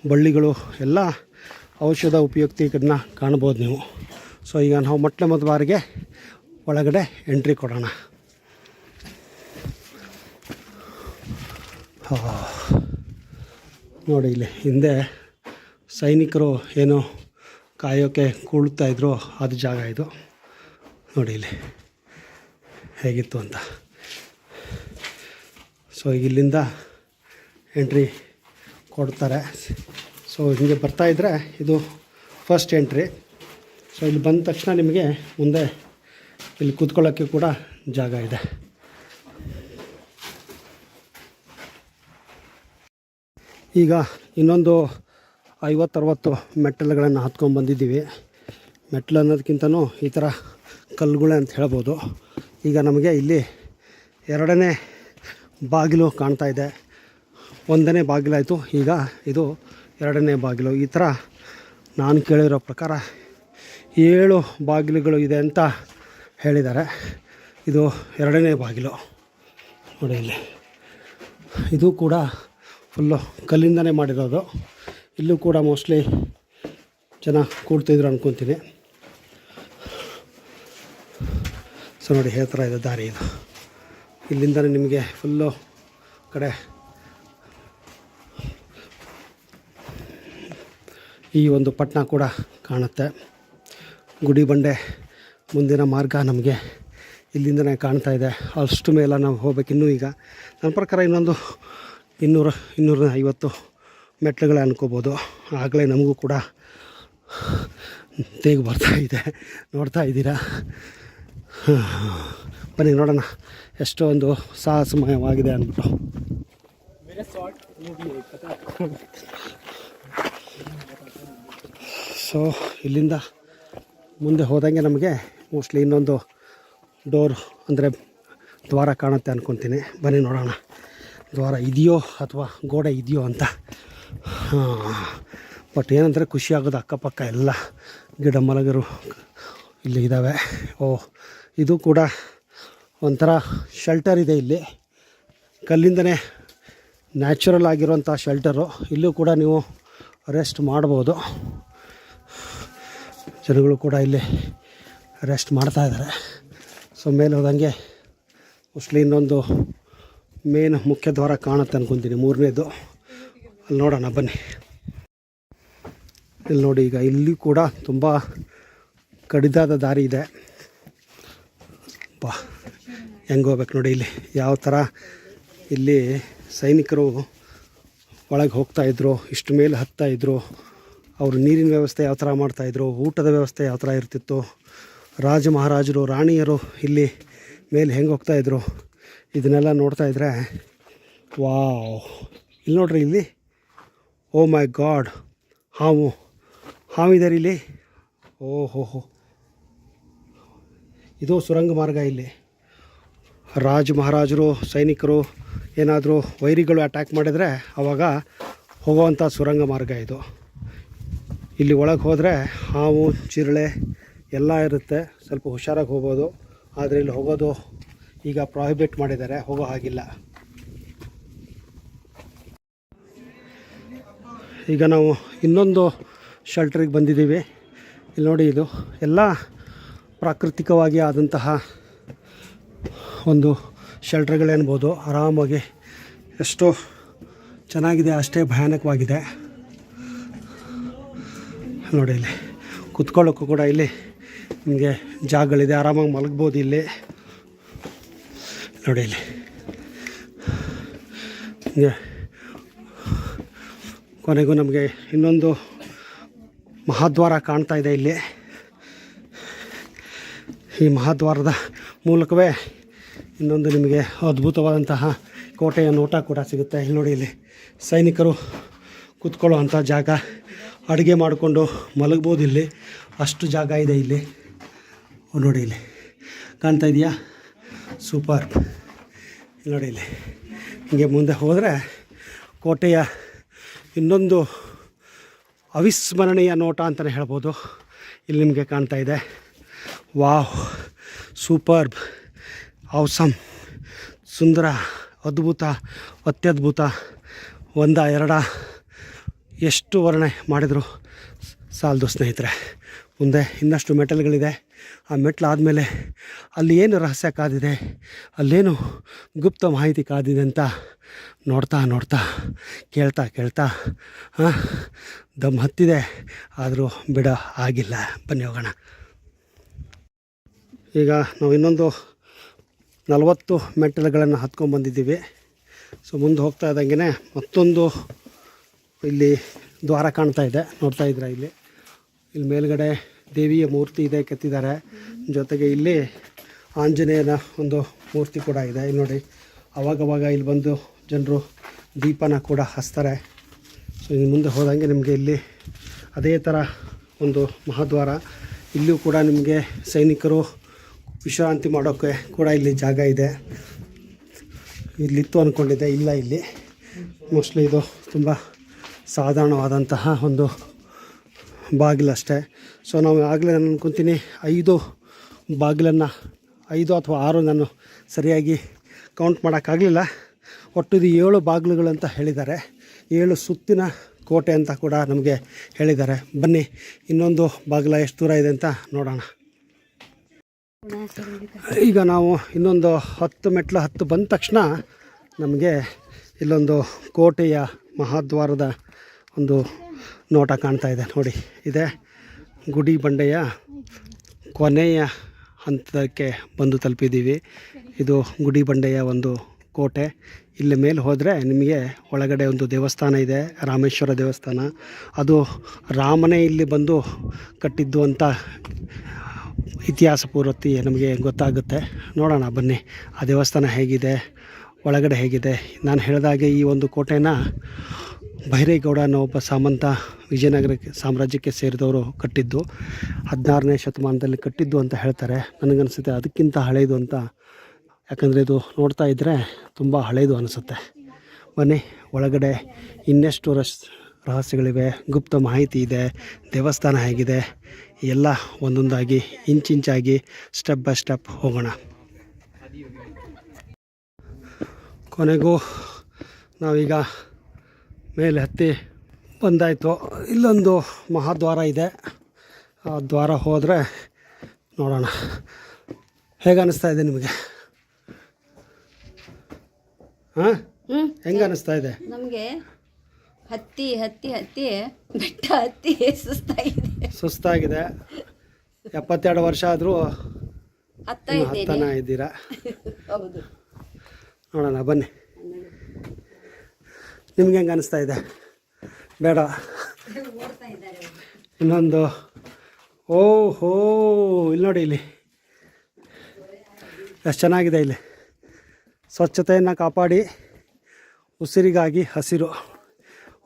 ಬಳ್ಳಿಗಳು, ಎಲ್ಲ ಔಷಧ ಉಪಯುಕ್ತಿಗಳನ್ನ ಕಾಣ್ಬೋದು ನೀವು. ಸೊ ಈಗ ನಾವು ಮೊಟ್ಟ ಬಾರಿಗೆ ಒಳಗಡೆ ಎಂಟ್ರಿ ಕೊಡೋಣ. ನೋಡಿ, ಇಲ್ಲಿ ಹಿಂದೆ ಸೈನಿಕರು ಏನು ಕಾಯೋಕ್ಕೆ ಕೂಳ್ತಾಯಿದ್ರು, ಅದು ಜಾಗ ಇದು. ನೋಡಿ ಇಲ್ಲಿ ಹೇಗಿತ್ತು ಅಂತ. ಸೊ ಇಲ್ಲಿಂದ ಎಂಟ್ರಿ ಕೊಡ್ತಾರೆ. ಸೊ ಹೀಗೆ ಬರ್ತಾಯಿದ್ರೆ ಇದು ಫಸ್ಟ್ ಎಂಟ್ರಿ. ಸೊ ಇಲ್ಲಿ ಬಂದ ತಕ್ಷಣ ನಿಮಗೆ ಮುಂದೆ ಇಲ್ಲಿ ಕೂತ್ಕೊಳ್ಳೋಕ್ಕೆ ಕೂಡ ಜಾಗ ಇದೆ. ಈಗ ಇನ್ನೊಂದು 50-60 ಮೆಟ್ಟಲುಗಳನ್ನು ಹತ್ಕೊಂಡ್ಬಂದಿದ್ದೀವಿ. ಮೆಟ್ಟಲು ಅನ್ನೋದಕ್ಕಿಂತನೂ ಈ ಥರ ಕಲ್ಲುಗಳೇ ಅಂತ ಹೇಳ್ಬೋದು. ಈಗ ನಮಗೆ ಇಲ್ಲಿ 2ನೇ ಬಾಗಿಲು ಕಾಣ್ತಾ ಇದೆ. 1ನೇ ಬಾಗಿಲಾಯಿತು, ಈಗ ಇದು 2ನೇ ಬಾಗಿಲು. ಈ ಥರ ನಾನು ಕೇಳಿರೋ ಪ್ರಕಾರ 7 ಬಾಗಿಲುಗಳು ಇದೆ ಅಂತ ಹೇಳಿದ್ದಾರೆ. ಇದು 2ನೇ ಬಾಗಿಲು ನೋಡಿ. ಇಲ್ಲಿ ಇದು ಕೂಡ ಫುಲ್ಲು ಕಲ್ಲಿಂದನೇ ಮಾಡಿರೋದು. ಇಲ್ಲೂ ಕೂಡ ಮೋಸ್ಟ್ಲಿ ಜನ ಕೂಡ್ತಿದ್ರು ಅಂದ್ಕೊತೀನಿ. ಸೊ ನೋಡಿ ಯಾವ ಥರ ಇದೆ ದಾರಿ ಇದು. ಇಲ್ಲಿಂದನೇ ನಿಮಗೆ ಫುಲ್ಲು ಕಡೆ ಈ ಒಂದು ಪಟ್ಟಣ ಕೂಡ ಕಾಣುತ್ತೆ. ಗುಡಿ ಬಂಡೆ ಮುಂದಿನ ಮಾರ್ಗ ನಮಗೆ ಇಲ್ಲಿಂದನೇ ಕಾಣ್ತಾ ಇದೆ. ಅಷ್ಟು ಮೇಲೆ ನಾವು ಹೋಗ್ಬೇಕು. ಇನ್ನೂ ಈಗ ನನ್ನ ಪ್ರಕಾರ ಇನ್ನೊಂದು 200-250 ಮೆಟ್ಲುಗಳೇ ಅನ್ಕೋಬೋದು. ಆಗಲೇ ನಮಗೂ ಕೂಡ ತೇಗು ಬರ್ತಾ ಇದೆ, ನೋಡ್ತಾ ಇದ್ದೀರಾ. ಬನ್ನಿ ನೋಡೋಣ ಎಷ್ಟೊಂದು ಸಾಹಸಮಯವಾಗಿದೆ ಅಂದ್ಬಿಟ್ಟು. ಸೊ ಇಲ್ಲಿಂದ ಮುಂದೆ ಹೋದಂಗೆ ನಮಗೆ ಮೋಸ್ಟ್ಲಿ ಇನ್ನೊಂದು ಡೋರ್ ಅಂದರೆ ದ್ವಾರ ಕಾಣುತ್ತೆ ಅಂದ್ಕೊತೀನಿ. ಬನ್ನಿ ನೋಡೋಣ ದ್ವಾರ ಇದೆಯೋ ಅಥವಾ ಗೋಡೆ ಇದೆಯೋ ಅಂತ. ಬಟ್ ಏನಂದರೆ ಖುಷಿ ಆಗೋದು, ಅಕ್ಕಪಕ್ಕ ಎಲ್ಲ ಗಿಡ ಮರಗಳು ಇಲ್ಲಿ ಇದ್ದಾವೆ. ಇದು ಕೂಡ ಒಂಥರ ಶೆಲ್ಟರ್ ಇದೆ. ಇಲ್ಲಿ ಕಲ್ಲಿಂದನೇ ನ್ಯಾಚುರಲ್ ಆಗಿರೋಂಥ ಶೆಲ್ಟರು. ಇಲ್ಲೂ ಕೂಡ ನೀವು ರೆಸ್ಟ್ ಮಾಡ್ಬೋದು. ಜನಗಳು ಕೂಡ ಇಲ್ಲಿ ರೆಸ್ಟ್ ಮಾಡ್ತಾಯಿದ್ದಾರೆ. ಸೊ ಮೇಲೆ ಹೋದಂಗೆ ಮೋಸ್ಟ್ಲಿ ಇನ್ನೊಂದು ಮೇನ್ ಮುಖ್ಯ ದ್ವಾರ ಕಾಣುತ್ತೆ ಅಂದ್ಕೊತೀನಿ, 3ನೇದು. ಅಲ್ಲಿ ನೋಡೋಣ ಬನ್ನಿ. ಇಲ್ಲಿ ನೋಡಿ, ಈಗ ಇಲ್ಲಿ ಕೂಡ ತುಂಬ ಕಡಿದಾದ ದಾರಿ ಇದೆ. ಹೆಂಗೆ ಹೋಗ್ಬೇಕು ನೋಡಿ. ಇಲ್ಲಿ ಯಾವ ಥರ ಇಲ್ಲಿ ಸೈನಿಕರು ಒಳಗೆ ಹೋಗ್ತಾಯಿದ್ರು, ಇಷ್ಟು ಮೇಲೆ ಹತ್ತಾಯಿದ್ರು. ಅವರು ನೀರಿನ ವ್ಯವಸ್ಥೆ ಯಾವ ಥರ ಮಾಡ್ತಾಯಿದ್ರು, ಊಟದ ವ್ಯವಸ್ಥೆ ಯಾವ ಥರ ಇರ್ತಿತ್ತು, ರಾಜ ಮಹಾರಾಜರು ರಾಣಿಯರು ಇಲ್ಲಿ ಮೇಲೆ ಹೆಂಗೆ ಹೋಗ್ತಾಯಿದ್ರು, ಇದನ್ನೆಲ್ಲ ನೋಡ್ತಾಯಿದ್ರೆ ವಾವ್. ಇಲ್ಲಿ ನೋಡ್ರಿ, ಇಲ್ಲಿ ಓ ಮೈ ಗಾಡ್, ಹಾವು ಹಾವಿದ್ದಾರೆ ಇಲ್ಲಿ. ಓಹೋ, ಇದು ಸುರಂಗ ಮಾರ್ಗ. ಇಲ್ಲಿ ಮಹಾರಾಜರು ಸೈನಿಕರು ಏನಾದರೂ ವೈರಿಗಳು ಅಟ್ಯಾಕ್ ಮಾಡಿದರೆ ಆವಾಗ ಹೋಗುವಂಥ ಸುರಂಗ ಮಾರ್ಗ ಇದು. ಇಲ್ಲಿ ಒಳಗೆ ಹೋದರೆ ಹಾವು ಚಿರಳೆ ಎಲ್ಲ ಇರುತ್ತೆ, ಸ್ವಲ್ಪ ಹುಷಾರಾಗಿ ಹೋಗ್ಬೋದು. ಆದರೆ ಇಲ್ಲಿ ಹೋಗೋದು ಈಗ ಪ್ರಾಹಿಬಿಟ್ ಮಾಡಿದ್ದಾರೆ, ಹೋಗೋ ಹಾಗಿಲ್ಲ. ಈಗ ನಾವು ಇನ್ನೊಂದು ಶೆಲ್ಟ್ರಿಗೆ ಬಂದಿದ್ದೀವಿ. ಇಲ್ಲಿ ನೋಡಿ, ಇದು ಎಲ್ಲ ಪ್ರಾಕೃತಿಕವಾಗಿ ಆದಂತಹ ಒಂದು ಶೆಲ್ಟ್ರ್ಗಳೇನ್ಬೋದು. ಆರಾಮಾಗಿ ಎಷ್ಟು ಚೆನ್ನಾಗಿದೆ, ಅಷ್ಟೇ ಭಯಾನಕವಾಗಿದೆ. ನೋಡಿ, ಇಲ್ಲಿ ಕುತ್ಕೊಳ್ಳೋಕ್ಕೂ ಕೂಡ ಇಲ್ಲಿ ನಿಮಗೆ ಜಾಗಗಳಿದೆ, ಆರಾಮಾಗಿ ಮಲಗ್ಬೋದು ಇಲ್ಲಿ. ನೋಡಿ, ಇಲ್ಲಿ ಹಿಂಗೆ ಕೊನೆಗೂ ನಮಗೆ ಇನ್ನೊಂದು ಮಹಾದ್ವಾರ ಕಾಣ್ತಾ ಇದೆ. ಇಲ್ಲಿ ಈ ಮಹಾದ್ವಾರದ ಮೂಲಕವೇ ಇನ್ನೊಂದು ನಿಮಗೆ ಅದ್ಭುತವಾದಂತಹ ಕೋಟೆಯ ನೋಟ ಕೂಡ ಸಿಗುತ್ತೆ. ಇಲ್ಲಿ ನೋಡಿ, ಇಲ್ಲಿ ಸೈನಿಕರು ಕೂತ್ಕೊಳ್ಳೋ ಅಂಥ ಜಾಗ, ಅಡುಗೆ ಮಾಡಿಕೊಂಡು ಮಲಗ್ಬೋದು. ಇಲ್ಲಿ ಅಷ್ಟು ಜಾಗ ಇದೆ. ಇಲ್ಲಿ ನೋಡಿ, ಇಲ್ಲಿ ಕಾಣ್ತಾ ಇದೆಯಾ? ಸೂಪರ್. ನೋಡಿ, ಇಲ್ಲಿ ಹಿಂಗೆ ಮುಂದೆ ಹೋದರೆ ಕೋಟೆಯ ಇನ್ನೊಂದು ಅವಿಸ್ಮರಣೀಯ ನೋಟ ಅಂತಲೇ ಹೇಳ್ಬೋದು. ಇಲ್ಲಿ ನಿಮಗೆ ಕಾಣ್ತಾ ಇದೆ. ವಾವ್, ಸೂಪರ್ಬ್, ಔಸಮ್, ಸುಂದರ, ಅದ್ಭುತ, ಅತ್ಯದ್ಭುತ. ಒಂದ ಎರಡ ಎಷ್ಟು ವರ್ಣನೆ ಮಾಡಿದ್ರು ಸಾಲದು ಸ್ನೇಹಿತರೆ. ಮುಂದೆ ಇನ್ನಷ್ಟು ಮೆಟಲ್ಗಳಿದೆ. ಆ ಮೆಟ್ಲಾದಮೇಲೆ ಅಲ್ಲಿ ಏನು ರಹಸ್ಯ ಕಾದಿದೆ, ಅಲ್ಲೇನು ಗುಪ್ತ ಮಾಹಿತಿ ಕಾದಿದೆ ಅಂತ ನೋಡ್ತಾ ಕೇಳ್ತಾ ದಮ್ ಹತ್ತಿದೆ. ಆದರೂ ಬಿಡ ಆಗಿಲ್ಲ. ಬನ್ನಿ ಹೋಗೋಣ. ಈಗ ನಾವು ಇನ್ನೊಂದು 40 ಮೆಟ್ಟಲುಗಳನ್ನು ಹತ್ಕೊಂಡ್ಬಂದಿದ್ದೀವಿ. ಸೊ ಮುಂದೆ ಹೋಗ್ತಾ ಇದ್ದಂಗೆ ಮತ್ತೊಂದು ಇಲ್ಲಿ ದ್ವಾರ ಕಾಣ್ತಾ ಇದೆ. ನೋಡ್ತಾ ಇದ್ದೀರಾ? ಇಲ್ಲಿ ಮೇಲ್ಗಡೆ ದೇವಿಯ ಮೂರ್ತಿ ಇದೆ, ಕೆತ್ತಿದ್ದಾರೆ. ಜೊತೆಗೆ ಇಲ್ಲಿ ಆಂಜನೇಯನ ಒಂದು ಮೂರ್ತಿ ಕೂಡ ಇದೆ. ಇಲ್ಲಿ ನೋಡಿ, ಅವಾಗವಾಗ ಇಲ್ಲಿ ಬಂದು ಜನರು ದೀಪನ ಕೂಡ ಹಚ್ತಾರೆ. ಸೊ ಇನ್ನು ಮುಂದೆ ಹೋದಂಗೆ ನಿಮಗೆ ಇಲ್ಲಿ ಅದೇ ಥರ ಒಂದು ಮಹಾದ್ವಾರ. ಇಲ್ಲೂ ಕೂಡ ನಿಮಗೆ ಸೈನಿಕರು ವಿಶ್ರಾಂತಿ ಮಾಡೋಕ್ಕೆ ಕೂಡ ಇಲ್ಲಿ ಜಾಗ ಇದೆ. ಇಲ್ಲಿತ್ತು ಅಂದ್ಕೊಂಡಿದ್ದೆ, ಇಲ್ಲ. ಇಲ್ಲಿ ಮೋಸ್ಟ್ಲಿ ಇದು ತುಂಬ ಸಾಧಾರಣವಾದಂತಹ ಒಂದು ಬಾಗಿಲಷ್ಟೇ. ಸೊ ನಾವು ಆಗಲೇ ನಾನು ಅನ್ಕೊತೀನಿ 5 ಬಾಗಿಲನ್ನು 5 ಅಥವಾ 6 ನಾನು ಸರಿಯಾಗಿ ಕೌಂಟ್ ಮಾಡೋಕ್ಕಾಗಲಿಲ್ಲ. ಒಟ್ಟು ಇದು 7 ಬಾಗಿಲುಗಳಂತ ಹೇಳಿದ್ದಾರೆ. 7 ಸುತ್ತಿನ ಕೋಟೆ ಅಂತ ಕೂಡ ನಮಗೆ ಹೇಳಿದ್ದಾರೆ. ಬನ್ನಿ ಇನ್ನೊಂದು ಬಾಗಿಲ ಎಷ್ಟು ದೂರ ಇದೆ ಅಂತ ನೋಡೋಣ. ಈಗ ನಾವು ಇನ್ನೊಂದು 10 ಮೆಟ್ಲು ಬಂದ ತಕ್ಷಣ ನಮಗೆ ಇಲ್ಲೊಂದು ಕೋಟೆಯ ಮಹಾದ್ವಾರದ ಒಂದು ನೋಟ ಕಾಣ್ತಾ ಇದೆ. ನೋಡಿ, ಇದೆ ಗುಡಿ ಬಂಡೆಯ ಕೊನೆಯ ಹಂತಕ್ಕೆ ಬಂದು ತಲುಪಿದ್ದೀವಿ. ಇದು ಗುಡಿ ಬಂಡೆಯ ಒಂದು ಕೋಟೆ. ಇಲ್ಲಿ ಮೇಲೆ ಹೋದರೆ ನಿಮಗೆ ಒಳಗಡೆ ಒಂದು ದೇವಸ್ಥಾನ ಇದೆ, ರಾಮೇಶ್ವರ ದೇವಸ್ಥಾನ. ಅದು ರಾಮನೇ ಇಲ್ಲಿ ಬಂದು ಕಟ್ಟಿದ್ದು ಅಂತ ಇತಿಹಾಸ ಪೂರ್ತಿ ನಮಗೆ ಗೊತ್ತಾಗುತ್ತೆ. ನೋಡೋಣ ಬನ್ನಿ ಆ ದೇವಸ್ಥಾನ ಹೇಗಿದೆ, ಒಳಗಡೆ ಹೇಗಿದೆ. ನಾನು ಹೇಳಿದಾಗೆ ಈ ಒಂದು ಕೋಟೆನ ಬೈರೇಗೌಡ ಅನ್ನೋ ಒಬ್ಬ ಸಾಮಂತ ವಿಜಯನಗರ ಸಾಮ್ರಾಜ್ಯಕ್ಕೆ ಸೇರಿದವರು ಕಟ್ಟಿದ್ದು. 16ನೇ ಶತಮಾನದಲ್ಲಿ ಕಟ್ಟಿದ್ದು ಅಂತ ಹೇಳ್ತಾರೆ. ನನಗನ್ಸುತ್ತೆ ಅದಕ್ಕಿಂತ ಹಳೆಯದು ಅಂತ. ಯಾಕಂದರೆ ಇದು ನೋಡ್ತಾ ಇದ್ದರೆ ತುಂಬ ಹಳೆಯದು ಅನಿಸುತ್ತೆ. ಬನ್ನಿ ಒಳಗಡೆ ಇನ್ನೆಷ್ಟು ರಹಸ್ಯಗಳಿವೆ, ಗುಪ್ತ ಮಾಹಿತಿ ಇದೆ, ದೇವಸ್ಥಾನ ಹೇಗಿದೆ, ಎಲ್ಲ ಒಂದೊಂದಾಗಿ ಇಂಚಾಗಿ ಸ್ಟೆಪ್ ಬೈ ಸ್ಟೆಪ್ ಹೋಗೋಣ. ಕೊನೆಗೂ ನಾವೀಗ ಮೇಲೆ ಹತ್ತಿ ಬಂದಾಯಿತು. ಇಲ್ಲೊಂದು ಮಹಾದ್ವಾರ ಇದೆ. ಆ ದ್ವಾರ ಹೋದರೆ ನೋಡೋಣ ಹೇಗೆ ಅನ್ನಿಸ್ತಾ ಇದೆ ನಿಮಗೆ. ಹೆಂಗೆ ಅನ್ನಿಸ್ತಾ ಇದೆ? ನಮಗೆ ಹತ್ತಿ ಬೆಟ್ಟ ಹತ್ತಿ ಸುಸ್ತಾಗಿದೆ. 72 ವರ್ಷ ಆದರೂ ಹತ್ತನ ಇದ್ದೀರಾ. ಹೌದು, ನೋಡೋಣ ಬನ್ನಿ. ನಿಮ್ಗೆ ಹೆಂಗೆ ಅನ್ನಿಸ್ತಾ ಇದೆ? ಬೇಡ, ಇನ್ನೊಂದು. ಓಹೋ, ಇಲ್ಲಿ ನೋಡಿ, ಇಲ್ಲಿ ಎಷ್ಟು ಚೆನ್ನಾಗಿದೆ. ಇಲ್ಲಿ ಸ್ವಚ್ಛತೆಯನ್ನು ಕಾಪಾಡಿ ಉಸಿರಿಗಾಗಿ ಹಸಿರು.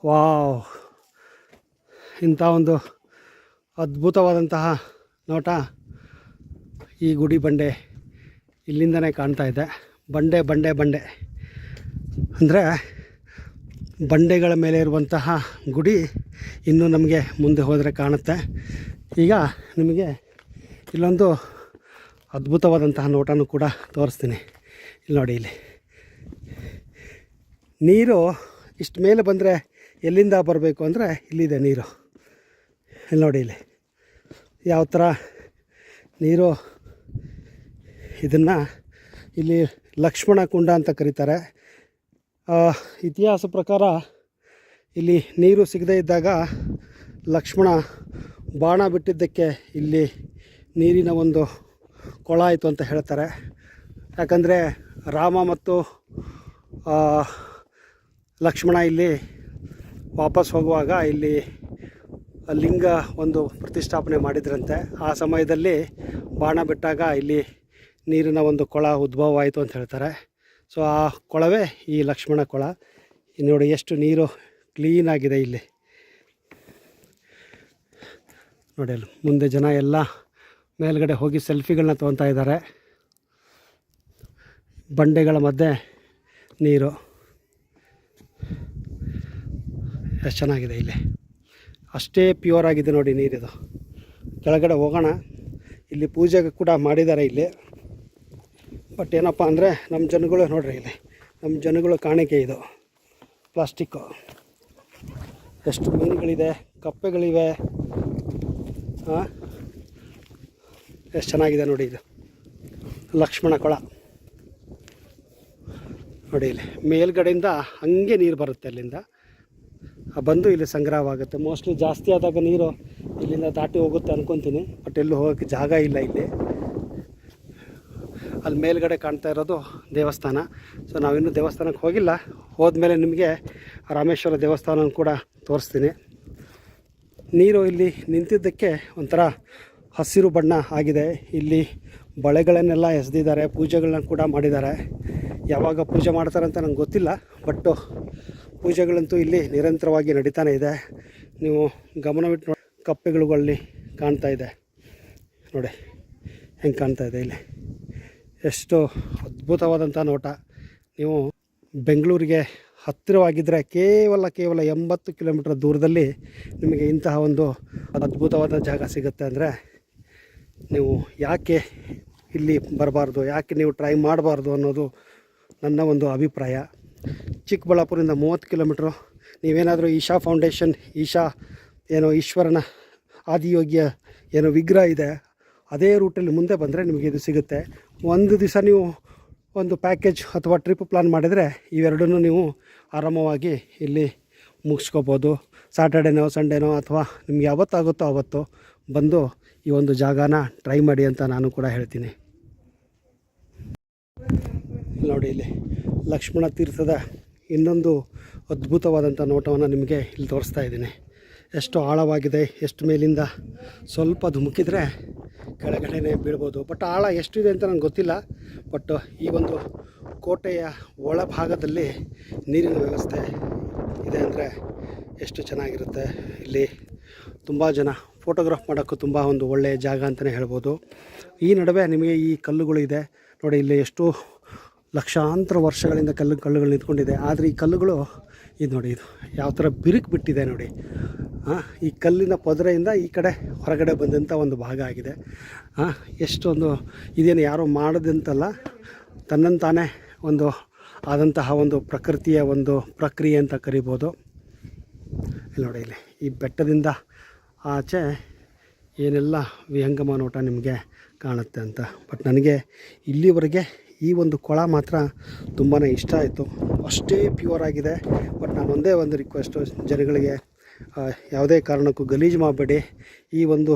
ವಾವ್, ಇಂಥ ಒಂದು ಅದ್ಭುತವಾದಂತಹ ನೋಟ ಈ ಗುಡಿ ಬಂಡೆ ಇಲ್ಲಿಂದನೇ ಕಾಣ್ತಾ ಇದೆ. ಬಂಡೆ ಬಂಡೆ ಬಂಡೆ ಅಂದರೆ ಬಂಡೆಗಳ ಮೇಲೆ ಇರುವಂತಹ ಗುಡಿ ಇನ್ನೂ ನಮಗೆ ಮುಂದೆ ಹೋದರೆ ಕಾಣುತ್ತೆ. ಈಗ ನಿಮಗೆ ಇಲ್ಲೊಂದು ಅದ್ಭುತವಾದಂತಹ ನೋಟನೂ ಕೂಡ ತೋರಿಸ್ತೀನಿ. ಇಲ್ಲಿ ನೋಡಿ, ಇಲ್ಲಿ ನೀರು ಇಷ್ಟು ಮೇಲೆ ಬಂದರೆ ಎಲ್ಲಿಂದ ಬರಬೇಕು ಅಂದರೆ ಇಲ್ಲಿದೆ ನೀರು. ಇಲ್ಲಿ ನೋಡಿ, ಇಲ್ಲಿ ಯಾವ ಥರ ನೀರು. ಇದನ್ನು ಇಲ್ಲಿ ಲಕ್ಷ್ಮಣ ಕುಂಡ ಅಂತ ಕರೀತಾರೆ. ಇತಿಹಾಸ ಪ್ರಕಾರ ಇಲ್ಲಿ ನೀರು ಸಿಗದೇ ಇದ್ದಾಗ ಲಕ್ಷ್ಮಣ ಬಾಣ ಬಿಟ್ಟಿದ್ದಕ್ಕೆ ಇಲ್ಲಿ ನೀರಿನ ಒಂದು ಕೊಳ ಆಯಿತು ಅಂತ ಹೇಳ್ತಾರೆ. ಯಾಕಂದರೆ ರಾಮ ಮತ್ತು ಲಕ್ಷ್ಮಣ ಇಲ್ಲಿ ವಾಪಸ್ ಹೋಗುವಾಗ ಇಲ್ಲಿ ಲಿಂಗ ಒಂದು ಪ್ರತಿಷ್ಠಾಪನೆ ಮಾಡಿದ್ರಂತೆ. ಆ ಸಮಯದಲ್ಲಿ ಬಾಣ ಬಿಟ್ಟಾಗ ಇಲ್ಲಿ ನೀರಿನ ಒಂದು ಕೊಳ ಉದ್ಭವ ಆಯಿತು ಅಂತ ಹೇಳ್ತಾರೆ. ಸೊ ಆ ಕೊಳವೇ ಈ ಲಕ್ಷ್ಮಣ ಕೊಳ. ನೋಡಿ ಎಷ್ಟು ನೀರು ಕ್ಲೀನಾಗಿದೆ ಇಲ್ಲಿ. ನೋಡಿ ಅಲ್ಲಿ ಮುಂದೆ ಜನ ಎಲ್ಲ ಮೇಲ್ಗಡೆ ಹೋಗಿ ಸೆಲ್ಫಿಗಳನ್ನ ತೊಗೊತಾ ಇದ್ದಾರೆ. ಬಂಡೆಗಳ ಮಧ್ಯೆ ನೀರು ಎಷ್ಟು ಚೆನ್ನಾಗಿದೆ ಇಲ್ಲಿ. ಅಷ್ಟೇ ಪ್ಯೂರ್ ಆಗಿದೆ ನೋಡಿ ನೀರಿದು. ಕೆಳಗಡೆ ಹೋಗೋಣ. ಇಲ್ಲಿ ಪೂಜೆಗೆ ಕೂಡ ಮಾಡಿದ್ದಾರೆ ಇಲ್ಲಿ. ಬಟ್ ಏನಪ್ಪ ಅಂದರೆ ನಮ್ಮ ಜನಗಳು ನೋಡ್ರಿ, ಇಲ್ಲಿ ನಮ್ಮ ಜನಗಳು ಕಾಣಿಕೆ ಇದು ಪ್ಲಾಸ್ಟಿಕ್ಕು. ಎಷ್ಟು ಮೀನುಗಳಿದೆ, ಕಪ್ಪೆಗಳಿವೆ. ಎಷ್ಟು ಚೆನ್ನಾಗಿದೆ ನೋಡಿ. ಇದು ಲಕ್ಷ್ಮಣ ಕೊಳ ನೋಡಿ. ಇಲ್ಲಿ ಮೇಲ್ಗಡೆಯಿಂದ ಹಂಗೆ ನೀರು ಬರುತ್ತೆ, ಅಲ್ಲಿಂದ ಬಂದು ಇಲ್ಲಿ ಸಂಗ್ರಹವಾಗುತ್ತೆ. ಮೋಸ್ಟ್ಲಿ ಜಾಸ್ತಿ ಆದಾಗ ನೀರು ಇಲ್ಲಿಂದ ದಾಟಿ ಹೋಗುತ್ತೆ ಅಂದ್ಕೊತೀನಿ. ಬಟ್ ಎಲ್ಲೂ ಹೋಗೋಕ್ಕೆ ಜಾಗ ಇಲ್ಲ ಇಲ್ಲಿ. ಅಲ್ಲಿ ಮೇಲ್ಗಡೆ ಕಾಣ್ತಾ ಇರೋದು ದೇವಸ್ಥಾನ. ಸೊ ನಾವಿನ್ನೂ ದೇವಸ್ಥಾನಕ್ಕೆ ಹೋಗಿಲ್ಲ. ಹೋದ್ಮೇಲೆ ನಿಮಗೆ ರಾಮೇಶ್ವರ ದೇವಸ್ಥಾನ ಕೂಡ ತೋರಿಸ್ತೀನಿ. ನೀರು ಇಲ್ಲಿ ನಿಂತಿದ್ದಕ್ಕೆ ಒಂಥರ ಹಸಿರು ಬಣ್ಣ ಆಗಿದೆ. ಇಲ್ಲಿ ಬಳೆಗಳನ್ನೆಲ್ಲ ಎಸೆದಿದ್ದಾರೆ, ಪೂಜೆಗಳನ್ನ ಕೂಡ ಮಾಡಿದ್ದಾರೆ. ಯಾವಾಗ ಪೂಜೆ ಮಾಡ್ತಾರೆ ಅಂತ ನಂಗೆ ಗೊತ್ತಿಲ್ಲ, ಬಟ್ಟು ಪೂಜೆಗಳಂತೂ ಇಲ್ಲಿ ನಿರಂತರವಾಗಿ ನಡೀತಾನೆ ಇದೆ. ನೀವು ಗಮನವಿಟ್ಟು ನೋಡಿ, ಕಪ್ಪೆಗಳು ಅಲ್ಲಿ ಕಾಣ್ತಾ ಇದೆ ನೋಡಿ, ಹೆಂಗೆ ಕಾಣ್ತಾ ಇದೆ ಇಲ್ಲಿ. ಎಷ್ಟು ಅದ್ಭುತವಾದಂಥ ನೋಟ. ನೀವು ಬೆಂಗಳೂರಿಗೆ ಹತ್ತಿರವಾಗಿದ್ದರೆ ಕೇವಲ 80 ಕಿಲೋಮೀಟರ್ ದೂರದಲ್ಲಿ ನಿಮಗೆ ಇಂತಹ ಒಂದು ಅದ್ಭುತವಾದ ಜಾಗ ಸಿಗುತ್ತೆ. ಅಂದರೆ ನೀವು ಯಾಕೆ ಇಲ್ಲಿ ಬರಬಾರ್ದು, ಯಾಕೆ ನೀವು ಟ್ರೈ ಮಾಡಬಾರ್ದು ಅನ್ನೋದು ನನ್ನ ಒಂದು ಅಭಿಪ್ರಾಯ. ಚಿಕ್ಕಬಳ್ಳಾಪುರದಿಂದ 30 ಕಿಲೋಮೀಟ್ರು. ನೀವೇನಾದರೂ ಈಶಾ ಫೌಂಡೇಶನ್, ಈಶ್ವರನ ಆದಿಯೋಗಿಯ ವಿಗ್ರಹ ಇದೆ, ಅದೇ ರೂಟಲ್ಲಿ ಮುಂದೆ ಬಂದರೆ ನಿಮಗೆ ಇದು ಸಿಗುತ್ತೆ. ಒಂದು ದಿವಸ ನೀವು ಒಂದು ಪ್ಯಾಕೇಜ್ ಅಥವಾ ಟ್ರಿಪ್ ಪ್ಲಾನ್ ಮಾಡಿದರೆ ಇವೆರಡನ್ನೂ ನೀವು ಆರಾಮವಾಗಿ ಇಲ್ಲಿ ಮುಗಿಸ್ಕೋಬೋದು. ಸ್ಯಾಟರ್ಡೇನೋ ಸಂಡೇನೋ ಅಥವಾ ನಿಮ್ಗೆ ಯಾವತ್ತಾಗುತ್ತೋ ಆವತ್ತು ಬಂದು ಈ ಒಂದು ಜಾಗನ ಟ್ರೈ ಮಾಡಿ ಅಂತ ನಾನು ಕೂಡ ಹೇಳ್ತೀನಿ. ನೋಡಿ, ಇಲ್ಲಿ ಲಕ್ಷ್ಮಣ ತೀರ್ಥದ ಇನ್ನೊಂದು ಅದ್ಭುತವಾದಂಥ ನೋಟವನ್ನು ನಿಮಗೆ ಇಲ್ಲಿ ತೋರಿಸ್ತಾ ಇದ್ದೀನಿ. ಎಷ್ಟು ಆಳವಾಗಿದೆ, ಎಷ್ಟು ಮೇಲಿಂದ ಸ್ವಲ್ಪ ಧುಮುಕಿದರೆ ಕೆಳಗಡೆನೇ ಬೀಳ್ಬೋದು. ಬಟ್ ಆಳ ಎಷ್ಟಿದೆ ಅಂತ ನನಗೆ ಗೊತ್ತಿಲ್ಲ. ಬಟ್ ಈ ಒಂದು ಕೋಟೆಯ ಒಳಭಾಗದಲ್ಲಿ ನೀರಿನ ವ್ಯವಸ್ಥೆ ಇದೆ ಅಂದರೆ ಎಷ್ಟು ಚೆನ್ನಾಗಿರುತ್ತೆ. ಇಲ್ಲಿ ತುಂಬ ಜನ ಫೋಟೋಗ್ರಾಫ್ ಮಾಡೋಕ್ಕೂ ತುಂಬ ಒಂದು ಒಳ್ಳೆಯ ಜಾಗ ಅಂತಲೇ ಹೇಳ್ಬೋದು. ಈ ನಡುವೆ ನಿಮಗೆ ಈ ಕಲ್ಲುಗಳು ಇದೆ ನೋಡಿ. ಇಲ್ಲಿ ಎಷ್ಟು ಲಕ್ಷಾಂತರ ವರ್ಷಗಳಿಂದ ಕಲ್ಲುಗಳು ನಿಂತ್ಕೊಂಡಿದೆ. ಆದರೆ ಈ ಕಲ್ಲುಗಳು ಇದು ನೋಡಿ, ಇದು ಯಾವ ಥರ ಬಿರುಕು ಬಿಟ್ಟಿದೆ ನೋಡಿ. ಈ ಕಲ್ಲಿನ ಪೊದರೆಯಿಂದ ಈ ಕಡೆ ಹೊರಗಡೆ ಬಂದಂಥ ಒಂದು ಭಾಗ ಆಗಿದೆ. ಎಷ್ಟೊಂದು ಇದೇನು ಯಾರೋ ಮಾಡೋದಂತಲ್ಲ, ತನ್ನಂತಾನೇ ಒಂದು ಆದಂತಹ ಒಂದು ಪ್ರಕೃತಿಯ ಒಂದು ಪ್ರಕ್ರಿಯೆ ಅಂತ ಕರಿಬೋದು. ಇಲ್ಲಿ ನೋಡಿ, ಇಲ್ಲಿ ಈ ಬೆಟ್ಟದಿಂದ ಆಚೆ ಏನೆಲ್ಲ ವಿಹಂಗಮ ನೋಟ ನಿಮಗೆ ಕಾಣುತ್ತೆ ಅಂತ. ಬಟ್ ನನಗೆ ಇಲ್ಲಿವರೆಗೆ ಈ ಒಂದು ಕೊಳ ಮಾತ್ರ ತುಂಬಾ ಇಷ್ಟ ಆಯಿತು. ಅಷ್ಟೇ ಪ್ಯೂರ್ ಆಗಿದೆ. ಬಟ್ ನಾನು ಒಂದೇ ಒಂದು ರಿಕ್ವೆಸ್ಟು ಜನಗಳಿಗೆ, ಯಾವುದೇ ಕಾರಣಕ್ಕೂ ಗಲೀಜು ಮಾಡಬೇಡಿ. ಈ ಒಂದು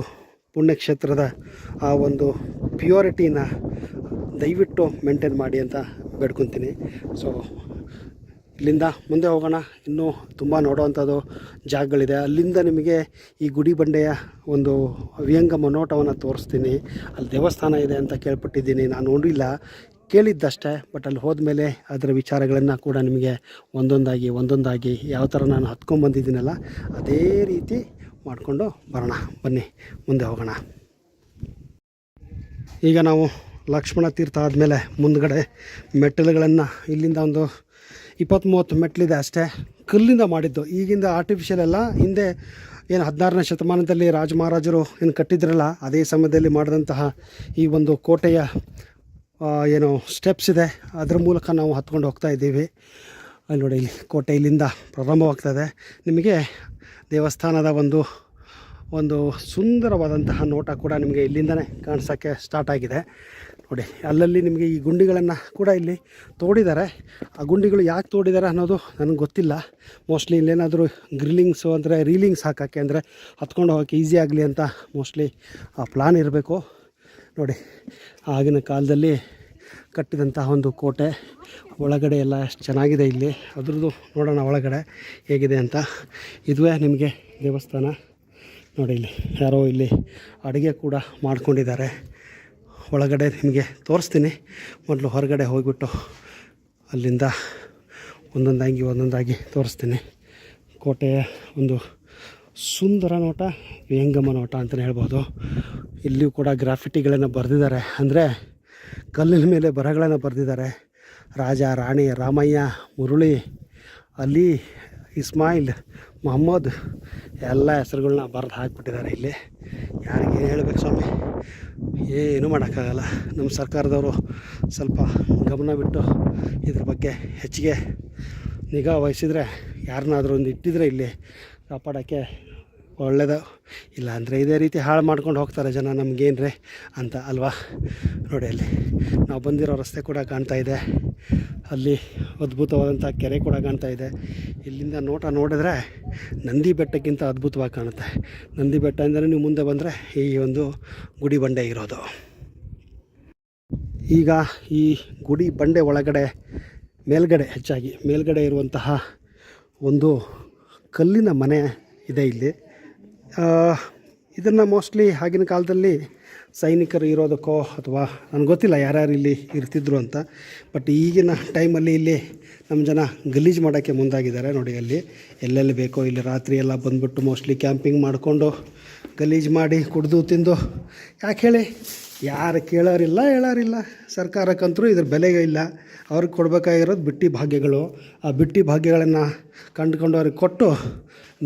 ಪುಣ್ಯಕ್ಷೇತ್ರದ ಆ ಒಂದು ಪ್ಯೂರಿಟಿನ ದಯವಿಟ್ಟು ಮೇಂಟೈನ್ ಮಾಡಿ ಅಂತ ಬೇಡ್ಕೊತೀನಿ. ಸೊ ಇಲ್ಲಿಂದ ಮುಂದೆ ಹೋಗೋಣ. ಇನ್ನೂ ತುಂಬ ನೋಡೋವಂಥದ್ದು ಜಾಗಗಳಿದೆ. ಅಲ್ಲಿಂದ ನಿಮಗೆ ಈ ಗುಡಿ ಬಂಡೆಯ ಒಂದು ವಿಹಂಗಮ ನೋಟವನ್ನು ತೋರಿಸ್ತೀನಿ. ಅಲ್ಲಿ ದೇವಸ್ಥಾನ ಇದೆ ಅಂತ ಕೇಳ್ಪಟ್ಟಿದ್ದೀನಿ, ನಾನು ನೋಡಿಲ್ಲ, ಕೇಳಿದ್ದಷ್ಟೇ. ಬಟ್ ಅಲ್ಲಿ ಹೋದ್ಮೇಲೆ ಅದರ ವಿಚಾರಗಳನ್ನು ಕೂಡ ನಿಮಗೆ ಒಂದೊಂದಾಗಿ ಯಾವ ಥರ ನಾನು ಹತ್ಕೊಂಡ್ಬಂದಿದ್ದೀನಲ್ಲ ಅದೇ ರೀತಿ ಮಾಡಿಕೊಂಡು ಬರೋಣ. ಬನ್ನಿ ಮುಂದೆ ಹೋಗೋಣ. ಈಗ ನಾವು ಲಕ್ಷ್ಮಣ ತೀರ್ಥ ಆದಮೇಲೆ ಮುಂದ್ಗಡೆ ಮೆಟ್ಟಿಲುಗಳನ್ನು ಇಲ್ಲಿಂದ ಒಂದು 20-30 ಮೆಟ್ಲಿದೆ ಅಷ್ಟೇ, ಕಲ್ಲಿಂದ ಮಾಡಿದ್ದು. ಈಗಿಂದ ಆರ್ಟಿಫಿಷಿಯಲ್ ಎಲ್ಲ. ಹಿಂದೆ ಏನು 16ನೇ ಶತಮಾನದಲ್ಲಿ ಮಹಾರಾಜರು ಏನು ಕಟ್ಟಿದ್ರಲ್ಲ, ಅದೇ ಸಮಯದಲ್ಲಿ ಮಾಡಿದಂತಹ ಈ ಒಂದು ಕೋಟೆಯ ಏನು ಸ್ಟೆಪ್ಸ್ ಇದೆ, ಅದರ ಮೂಲಕ ನಾವು ಹತ್ಕೊಂಡು ಹೋಗ್ತಾ ಇದ್ದೀವಿ. ಅಲ್ಲಿ ನೋಡಿ, ಇಲ್ಲಿ ಕೋಟೆ ಇಲ್ಲಿಂದ ಪ್ರಾರಂಭವಾಗ್ತದೆ. ನಿಮಗೆ ದೇವಸ್ಥಾನದ ಒಂದು ಸುಂದರವಾದಂತಹ ನೋಟ ಕೂಡ ನಿಮಗೆ ಇಲ್ಲಿಂದನೇ ಕಾಣಿಸೋಕ್ಕೆ ಸ್ಟಾರ್ಟ್ ಆಗಿದೆ. ನೋಡಿ, ಅಲ್ಲಲ್ಲಿ ನಿಮಗೆ ಈ ಗುಂಡಿಗಳನ್ನು ಕೂಡ ಇಲ್ಲಿ ತೋಡಿದ್ದಾರೆ. ಆ ಗುಂಡಿಗಳು ಯಾಕೆ ತೋಡಿದ್ದಾರೆ ಅನ್ನೋದು ನನಗೆ ಗೊತ್ತಿಲ್ಲ. ಮೋಸ್ಟ್ಲಿ ಇಲ್ಲೇನಾದರೂ ಗ್ರಿಲ್ಲಿಂಗ್ಸು ಅಂದರೆ ರೀಲಿಂಗ್ಸ್ ಹಾಕೋಕ್ಕೆ, ಅಂದರೆ ಹತ್ಕೊಂಡು ಹೋಗೋಕ್ಕೆ ಈಸಿ ಆಗಲಿ ಅಂತ ಮೋಸ್ಟ್ಲಿ ಆ ಪ್ಲಾನ್ ಇರಬೇಕು. ನೋಡಿ, ಆಗಿನ ಕಾಲದಲ್ಲಿ ಕಟ್ಟಿದಂತಹ ಒಂದು ಕೋಟೆ. ಒಳಗಡೆ ಎಲ್ಲ ಎಷ್ಟು ಚೆನ್ನಾಗಿದೆ ಇಲ್ಲಿ, ಅದ್ರದ್ದು ನೋಡೋಣ ಒಳಗಡೆ ಹೇಗಿದೆ ಅಂತ. ಇದುವೇ ನಿಮಗೆ ದೇವಸ್ಥಾನ. ನೋಡಿ, ಇಲ್ಲಿ ಯಾರೋ ಇಲ್ಲಿ ಅಡುಗೆ ಕೂಡ ಮಾಡ್ಕೊಂಡಿದ್ದಾರೆ. ಒಳಗಡೆ ನಿಮಗೆ ತೋರಿಸ್ತೀನಿ. ಮೊದಲು ಹೊರಗಡೆ ಹೋಗಿಬಿಟ್ಟು ಅಲ್ಲಿಂದ ಒಂದೊಂದಾಗಿ ತೋರಿಸ್ತೀನಿ. ಕೋಟೆಯ ಒಂದು ಸುಂದರ ನೋಟ, ವಿಹಂಗಮ ನೋಟ ಅಂತಲೇ ಹೇಳ್ಬೋದು. ಇಲ್ಲಿಯೂ ಕೂಡ ಗ್ರಾಫಿಟಿಗಳನ್ನು ಬರೆದಿದ್ದಾರೆ, ಅಂದರೆ ಕಲ್ಲಿನ ಮೇಲೆ ಬರಹಗಳನ್ನು ಬರೆದಿದ್ದಾರೆ. ರಾಜ, ರಾಣಿ, ರಾಮಯ್ಯ, ಮುರಳಿ, ಅಲಿ, ಇಸ್ಮಾಯಿಲ್, ಮೊಹಮ್ಮದ್ ಎಲ್ಲ ಹೆಸರುಗಳನ್ನ ಬರೆದು ಹಾಕಿಬಿಟ್ಟಿದ್ದಾರೆ ಇಲ್ಲಿ. ಯಾರಿಗೇನು ಹೇಳಬೇಕು ಸ್ವಾಮಿ, ಏನೂ ಮಾಡೋಕ್ಕಾಗಲ್ಲ. ನಮ್ಮ ಸರ್ಕಾರದವರು ಸ್ವಲ್ಪ ಗಮನ ಬಿಟ್ಟು ಇದ್ರ ಬಗ್ಗೆ ಹೆಚ್ಚಿಗೆ ನಿಗಾ ವಹಿಸಿದರೆ, ಯಾರನ್ನಾದರೂ ಒಂದು ಇಟ್ಟಿದ್ರೆ ಇಲ್ಲಿ ಕಾಪಾಡೋಕ್ಕೆ ಒಳ್ಳೆಯದು. ಇಲ್ಲ ಅಂದರೆ ಇದೇ ರೀತಿ ಹಾಳು ಮಾಡ್ಕೊಂಡು ಹೋಗ್ತಾರೆ ಜನ, ನಮಗೇನ್ರಿ ಅಂತ ಅಲ್ವಾ. ನೋಡಿ, ಅಲ್ಲಿ ನಾವು ಬಂದಿರೋ ರಸ್ತೆ ಕೂಡ ಕಾಣ್ತಾ ಇದೆ. ಅಲ್ಲಿ ಅದ್ಭುತವಾದಂಥ ಕೆರೆ ಕೂಡ ಕಾಣ್ತಾ ಇದೆ. ಇಲ್ಲಿಂದ ನೋಟ ನೋಡಿದ್ರೆ ನಂದಿ ಬೆಟ್ಟಕ್ಕಿಂತ ಅದ್ಭುತವಾಗಿ ಕಾಣುತ್ತೆ. ನಂದಿ ಬೆಟ್ಟ ಅಂದರೆ ನೀವು ಮುಂದೆ ಬಂದರೆ ಈ ಒಂದು ಗುಡಿ ಬಂಡೆ ಇರೋದು. ಈಗ ಈ ಗುಡಿ ಬಂಡೆ ಒಳಗಡೆ ಹೆಚ್ಚಾಗಿ ಮೇಲ್ಗಡೆ ಇರುವಂತಹ ಒಂದು ಕಲ್ಲಿನ ಮನೆ ಇದೆ ಇಲ್ಲಿ. ಇದನ್ನು ಮೋಸ್ಟ್ಲಿ ಆಗಿನ ಕಾಲದಲ್ಲಿ ಸೈನಿಕರು ಇರೋದಕ್ಕೋ ಅಥವಾ ನನಗೆ ಗೊತ್ತಿಲ್ಲ ಯಾರ್ಯಾರು ಇಲ್ಲಿ ಇರ್ತಿದ್ರು ಅಂತ. ಬಟ್ ಈಗಿನ ಟೈಮಲ್ಲಿ ಇಲ್ಲಿ ನಮ್ಮ ಜನ ಗಲೀಜು ಮಾಡೋಕ್ಕೆ ಮುಂದಾಗಿದ್ದಾರೆ. ನೋಡಿ, ಅಲ್ಲಿ ಎಲ್ಲೆಲ್ಲಿ ಬೇಕೋ ಇಲ್ಲಿ ರಾತ್ರಿ ಎಲ್ಲ ಬಂದುಬಿಟ್ಟು ಮೋಸ್ಟ್ಲಿ ಕ್ಯಾಂಪಿಂಗ್ ಮಾಡಿಕೊಂಡು ಗಲೀಜು ಮಾಡಿ ಕುಡಿದು ತಿಂದು, ಯಾಕೆ ಹೇಳಿ, ಯಾರು ಕೇಳೋರಿಲ್ಲ ಹೇಳೋರಿಲ್ಲ. ಸರ್ಕಾರಕ್ಕಂತರೂ ಇದ್ರ ಬೆಲೆಗೆ ಇಲ್ಲ. ಅವ್ರಿಗೆ ಕೊಡಬೇಕಾಗಿರೋದು ಬಿಟ್ಟಿ ಭಾಗ್ಯಗಳು. ಆ ಬಿಟ್ಟಿ ಭಾಗ್ಯಗಳನ್ನು ಕಂಡುಕೊಂಡು ಅವ್ರಿಗೆ ಕೊಟ್ಟು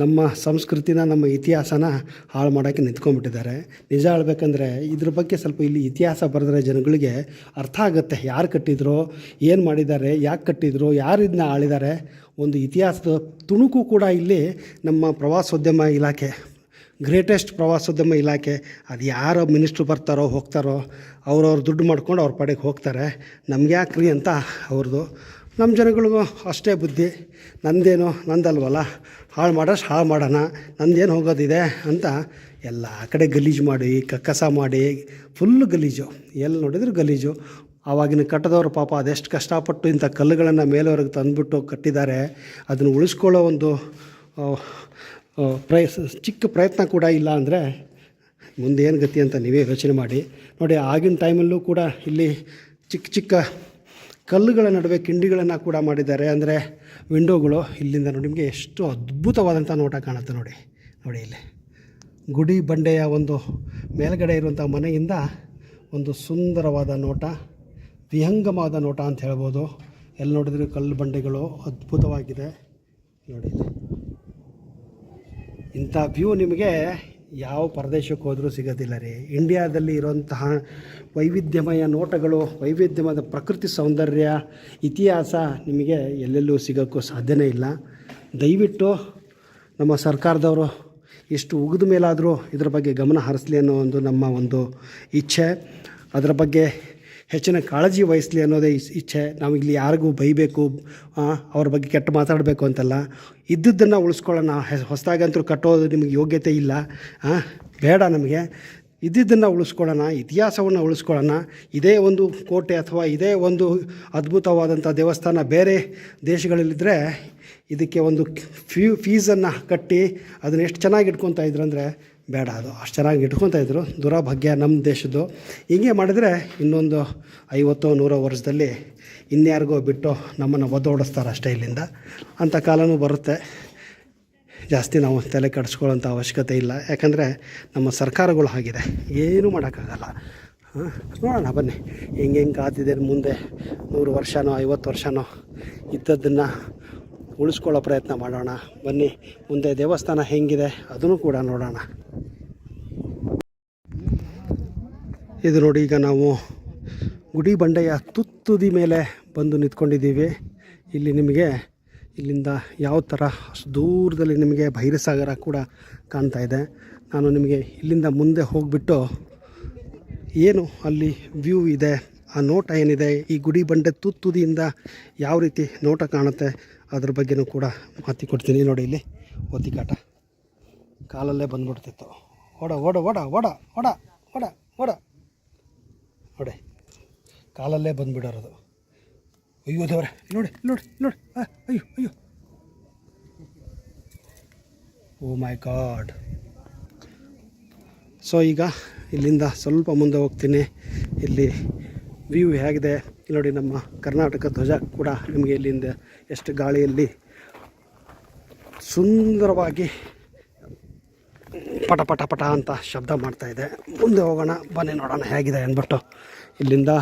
ನಮ್ಮ ಸಂಸ್ಕೃತಿನ, ನಮ್ಮ ಇತಿಹಾಸನ ಹಾಳು ಮಾಡೋಕ್ಕೆ ನಿಂತ್ಕೊಂಡ್ಬಿಟ್ಟಿದ್ದಾರೆ. ನಿಜ ಹೇಳ್ಬೇಕಂದ್ರೆ ಇದ್ರ ಬಗ್ಗೆ ಸ್ವಲ್ಪ ಇಲ್ಲಿ ಇತಿಹಾಸ ಬರೆದ್ರೆ ಜನಗಳಿಗೆ ಅರ್ಥ ಆಗುತ್ತೆ. ಯಾರು ಕಟ್ಟಿದ್ರು, ಏನು ಮಾಡಿದ್ದಾರೆ, ಯಾಕೆ ಕಟ್ಟಿದ್ರು, ಯಾರು ಇದನ್ನ ಆಳಿದ್ದಾರೆ, ಒಂದು ಇತಿಹಾಸದ ತುಣುಕು ಕೂಡ ಇಲ್ಲಿ ನಮ್ಮ ಪ್ರವಾಸೋದ್ಯಮ ಇಲಾಖೆ, ಗ್ರೇಟೆಸ್ಟ್ ಪ್ರವಾಸೋದ್ಯಮ ಇಲಾಖೆ, ಅದು ಯಾರೋ ಮಿನಿಸ್ಟ್ರು ಬರ್ತಾರೋ ಹೋಗ್ತಾರೋ, ಅವ್ರವ್ರು ದುಡ್ಡು ಮಾಡ್ಕೊಂಡು ಅವ್ರ ಪಡೆಗೆ ಹೋಗ್ತಾರೆ. ನಮ್ಗೆ ಯಾಕ್ರಿ ಅಂತ ಅವ್ರದ್ದು. ನಮ್ಮ ಜನಗಳಿಗೂ ಅಷ್ಟೇ ಬುದ್ಧಿ, ನಂದಲ್ವಲ್ಲ, ಹಾಳು ಮಾಡೋಣ, ನಂದೇನು ಹೋಗೋದಿದೆ ಅಂತ ಎಲ್ಲ ಕಡೆ ಗಲೀಜು ಮಾಡಿ, ಕಸ ಮಾಡಿ, ಫುಲ್ಲು ಗಲೀಜು, ಎಲ್ಲಿ ನೋಡಿದ್ರು ಗಲೀಜು. ಆವಾಗಿನ ಕಟ್ಟದವರು ಪಾಪ ಅದೆಷ್ಟು ಕಷ್ಟಪಟ್ಟು ಇಂಥ ಕಲ್ಲುಗಳನ್ನು ಮೇಲವರೆಗೆ ತಂದುಬಿಟ್ಟು ಕಟ್ಟಿದ್ದಾರೆ. ಅದನ್ನು ಉಳಿಸ್ಕೊಳ್ಳೋ ಒಂದು ಚಿಕ್ಕ ಪ್ರಯತ್ನ ಕೂಡ ಇಲ್ಲ ಅಂದರೆ ಮುಂದೆ ಏನು ಗತಿ ಅಂತ ನೀವೇ ಯೋಚನೆ ಮಾಡಿ. ನೋಡಿ, ಆಗಿನ ಟೈಮಲ್ಲೂ ಕೂಡ ಇಲ್ಲಿ ಚಿಕ್ಕ ಕಲ್ಲುಗಳ ನಡುವೆ ಕಿಂಡಿಗಳನ್ನು ಕೂಡ ಮಾಡಿದ್ದಾರೆ, ಅಂದರೆ ವಿಂಡೋಗಳು. ಇಲ್ಲಿಂದ ನೋಡಿ ನಿಮಗೆ ಎಷ್ಟು ಅದ್ಭುತವಾದಂಥ ನೋಟ ಕಾಣುತ್ತೆ. ನೋಡಿ ಇಲ್ಲಿ ಗುಡಿ ಬಂಡೆಯ ಒಂದು ಮೇಲ್ಗಡೆ ಇರುವಂಥ ಮನೆಯಿಂದ ಒಂದು ಸುಂದರವಾದ ನೋಟ, ವಿಹಂಗಮವಾದ ನೋಟ ಅಂತ ಹೇಳ್ಬೋದು. ಎಲ್ಲಿ ನೋಡಿದ್ರೆ ಕಲ್ಲು ಬಂಡೆಗಳು ಅದ್ಭುತವಾಗಿದೆ. ನೋಡಿ, ಇಂಥ ವ್ಯೂ ನಿಮಗೆ ಯಾವ ಪ್ರದೇಶಕ್ಕೆ ಹೋದರೂ ಸಿಗೋದಿಲ್ಲ ರೀ. ಇಂಡಿಯಾದಲ್ಲಿ ಇರುವಂತಹ ವೈವಿಧ್ಯಮಯ ನೋಟಗಳು, ವೈವಿಧ್ಯಮಯ ಪ್ರಕೃತಿ ಸೌಂದರ್ಯ, ಇತಿಹಾಸ ನಿಮಗೆ ಎಲ್ಲೆಲ್ಲೂ ಸಿಗೋಕ್ಕೂ ಸಾಧ್ಯನೇ ಇಲ್ಲ. ದಯವಿಟ್ಟು ನಮ್ಮ ಸರ್ಕಾರದವರು ಎಷ್ಟು ಉಗಿದ ಮೇಲಾದರೂ ಇದ್ರ ಬಗ್ಗೆ ಗಮನ ಹರಿಸಲಿ ಅನ್ನೋ ನಮ್ಮ ಒಂದು ಇಚ್ಛೆ. ಅದರ ಬಗ್ಗೆ ಹೆಚ್ಚಿನ ಕಾಳಜಿ ವಹಿಸಲಿ ಅನ್ನೋದೇ ಇಚ್ಛೆ. ನಾವಿಲ್ಲಿ ಯಾರಿಗೂ ಬೈಬೇಕು, ಅವ್ರ ಬಗ್ಗೆ ಕೆಟ್ಟ ಮಾತಾಡಬೇಕು ಅಂತಲ್ಲ. ಇದ್ದದ್ದನ್ನು ಉಳಿಸ್ಕೊಳ್ಳೋಣ. ಹೊಸದಾಗಂತೂ ಕಟ್ಟೋದು ನಿಮಗೆ ಯೋಗ್ಯತೆ ಇಲ್ಲ, ಬೇಡ. ನಮಗೆ ಇದ್ದಿದ್ದನ್ನು ಉಳಿಸ್ಕೊಳ್ಳೋಣ, ಇತಿಹಾಸವನ್ನು ಉಳಿಸ್ಕೊಳ್ಳೋಣ. ಇದೇ ಒಂದು ಕೋಟೆ ಅಥವಾ ಇದೇ ಒಂದು ಅದ್ಭುತವಾದಂಥ ದೇವಸ್ಥಾನ ಬೇರೆ ದೇಶಗಳಲ್ಲಿದ್ದರೆ ಇದಕ್ಕೆ ಒಂದು ಫೀಸನ್ನು ಕಟ್ಟಿ ಅದನ್ನು ಎಷ್ಟು ಚೆನ್ನಾಗಿ ಇಟ್ಕೊತಾ ಇದ್ರು ಅಂದರೆ ಬೇಡ, ಅದು ಅಷ್ಟು ಚೆನ್ನಾಗಿ ಇಟ್ಕೊತಾ ಇದ್ರು. ದುರಭಾಗ್ಯ ನಮ್ಮ ದೇಶದ್ದು. ಹಿಂಗೆ ಮಾಡಿದರೆ ಇನ್ನೊಂದು 50-100 ವರ್ಷದಲ್ಲಿ ಇನ್ಯಾರಿಗೋ ಬಿಟ್ಟು ನಮ್ಮನ್ನು ಒದ್ದೋಡಿಸ್ತಾರೆ ಅಷ್ಟೇ ಇಲ್ಲಿಂದ. ಅಂಥ ಕಾಲವೂ ಬರುತ್ತೆ. ಜಾಸ್ತಿ ನಾವು ತಲೆ ಕೆಡಿಸ್ಕೊಳ್ಳೋಂಥ ಅವಶ್ಯಕತೆ ಇಲ್ಲ, ಯಾಕಂದರೆ ನಮ್ಮ ಸರ್ಕಾರಗಳು ಆಗಿದೆ, ಏನೂ ಮಾಡೋಕ್ಕಾಗಲ್ಲ. ನೋಡೋಣ ಬನ್ನಿ ಹೆಂಗೆ ಕಾದಿದೆ ಮುಂದೆ 100 ವರ್ಷನೋ 50 ವರ್ಷನೋ ಇದ್ದದ್ದನ್ನು ಉಳಿಸ್ಕೊಳ್ಳೋ ಪ್ರಯತ್ನ ಮಾಡೋಣ. ಬನ್ನಿ ಮುಂದೆ ದೇವಸ್ಥಾನ ಹೆಂಗಿದೆ ಅದನ್ನು ಕೂಡ ನೋಡೋಣ. ಇದು ನೋಡಿ, ಈಗ ನಾವು ಗುಡಿ ಬಂಡೆಯ ತುತ್ತುದಿ ಮೇಲೆ ಬಂದು ನಿಂತ್ಕೊಂಡಿದ್ದೀವಿ. ಇಲ್ಲಿ ನಿಮಗೆ ಇಲ್ಲಿಂದ ಯಾವ ಥರ ದೂರದಲ್ಲಿ ನಿಮಗೆ ಭೈರಸಾಗರ ಕೂಡ ಕಾಣ್ತಾ ಇದೆ. ನಾನು ನಿಮಗೆ ಇಲ್ಲಿಂದ ಮುಂದೆ ಹೋಗಿಬಿಟ್ಟು ಏನು ಅಲ್ಲಿ ವ್ಯೂ ಇದೆ, ಆ ನೋಟ ಏನಿದೆ, ಈ ಗುಡಿ ಬಂಡೆ ತುತ್ತುದಿಯಿಂದ ಯಾವ ರೀತಿ ನೋಟ ಕಾಣುತ್ತೆ ಅದ್ರ ಬಗ್ಗೆನೂ ಕೂಡ ಮಾತಿ ಕೊಡ್ತೀನಿ. ನೋಡಿ, ಇಲ್ಲಿ ಒತ್ತಿಕಾಟ ಕಾಲಲ್ಲೇ ಬಂದ್ಬಿಡ್ತಿತ್ತು. ಓಡ ಓಡ ಓಡ ಓಡ ಓಡ ಓಡ ಓಡ ನೋಡಿ, ಕಾಲಲ್ಲೇ ಬಂದುಬಿಡೋದು. ಅಯ್ಯೋ ದೇವರೇ, ನೋಡಿ ನೋಡಿ ನೋಡಿ, ಅಯ್ಯೋ ಅಯ್ಯೋ, ಓ ಮೈ ಗಾಡ್. ಸೊ ಈಗ ಇಲ್ಲಿಂದ ಸ್ವಲ್ಪ ಮುಂದೆ ಹೋಗ್ತೀನಿ. ಇಲ್ಲಿ ವ್ಯೂ ಹೇಗಿದೆ ನೋಡಿ, ನಮ್ಮ ಕರ್ನಾಟಕ ಧ್ವಜ ಕೂಡ ನಿಮಗೆ ಇಲ್ಲಿಂದ ಎಷ್ಟು ಗಾಳಿಯಲ್ಲಿ ಸುಂದರವಾಗಿ ಪಟ ಪಟ ಪಟ ಅಂತ ಶಬ್ದ ಮಾಡ್ತಾಯಿದೆ. ಮುಂದೆ ಹೋಗೋಣ ಬನ್ನಿ, ನೋಡೋಣ ಹೇಗಿದೆ ಅಂದ್ಬಿಟ್ಟು. ಇಲ್ಲಿಂದ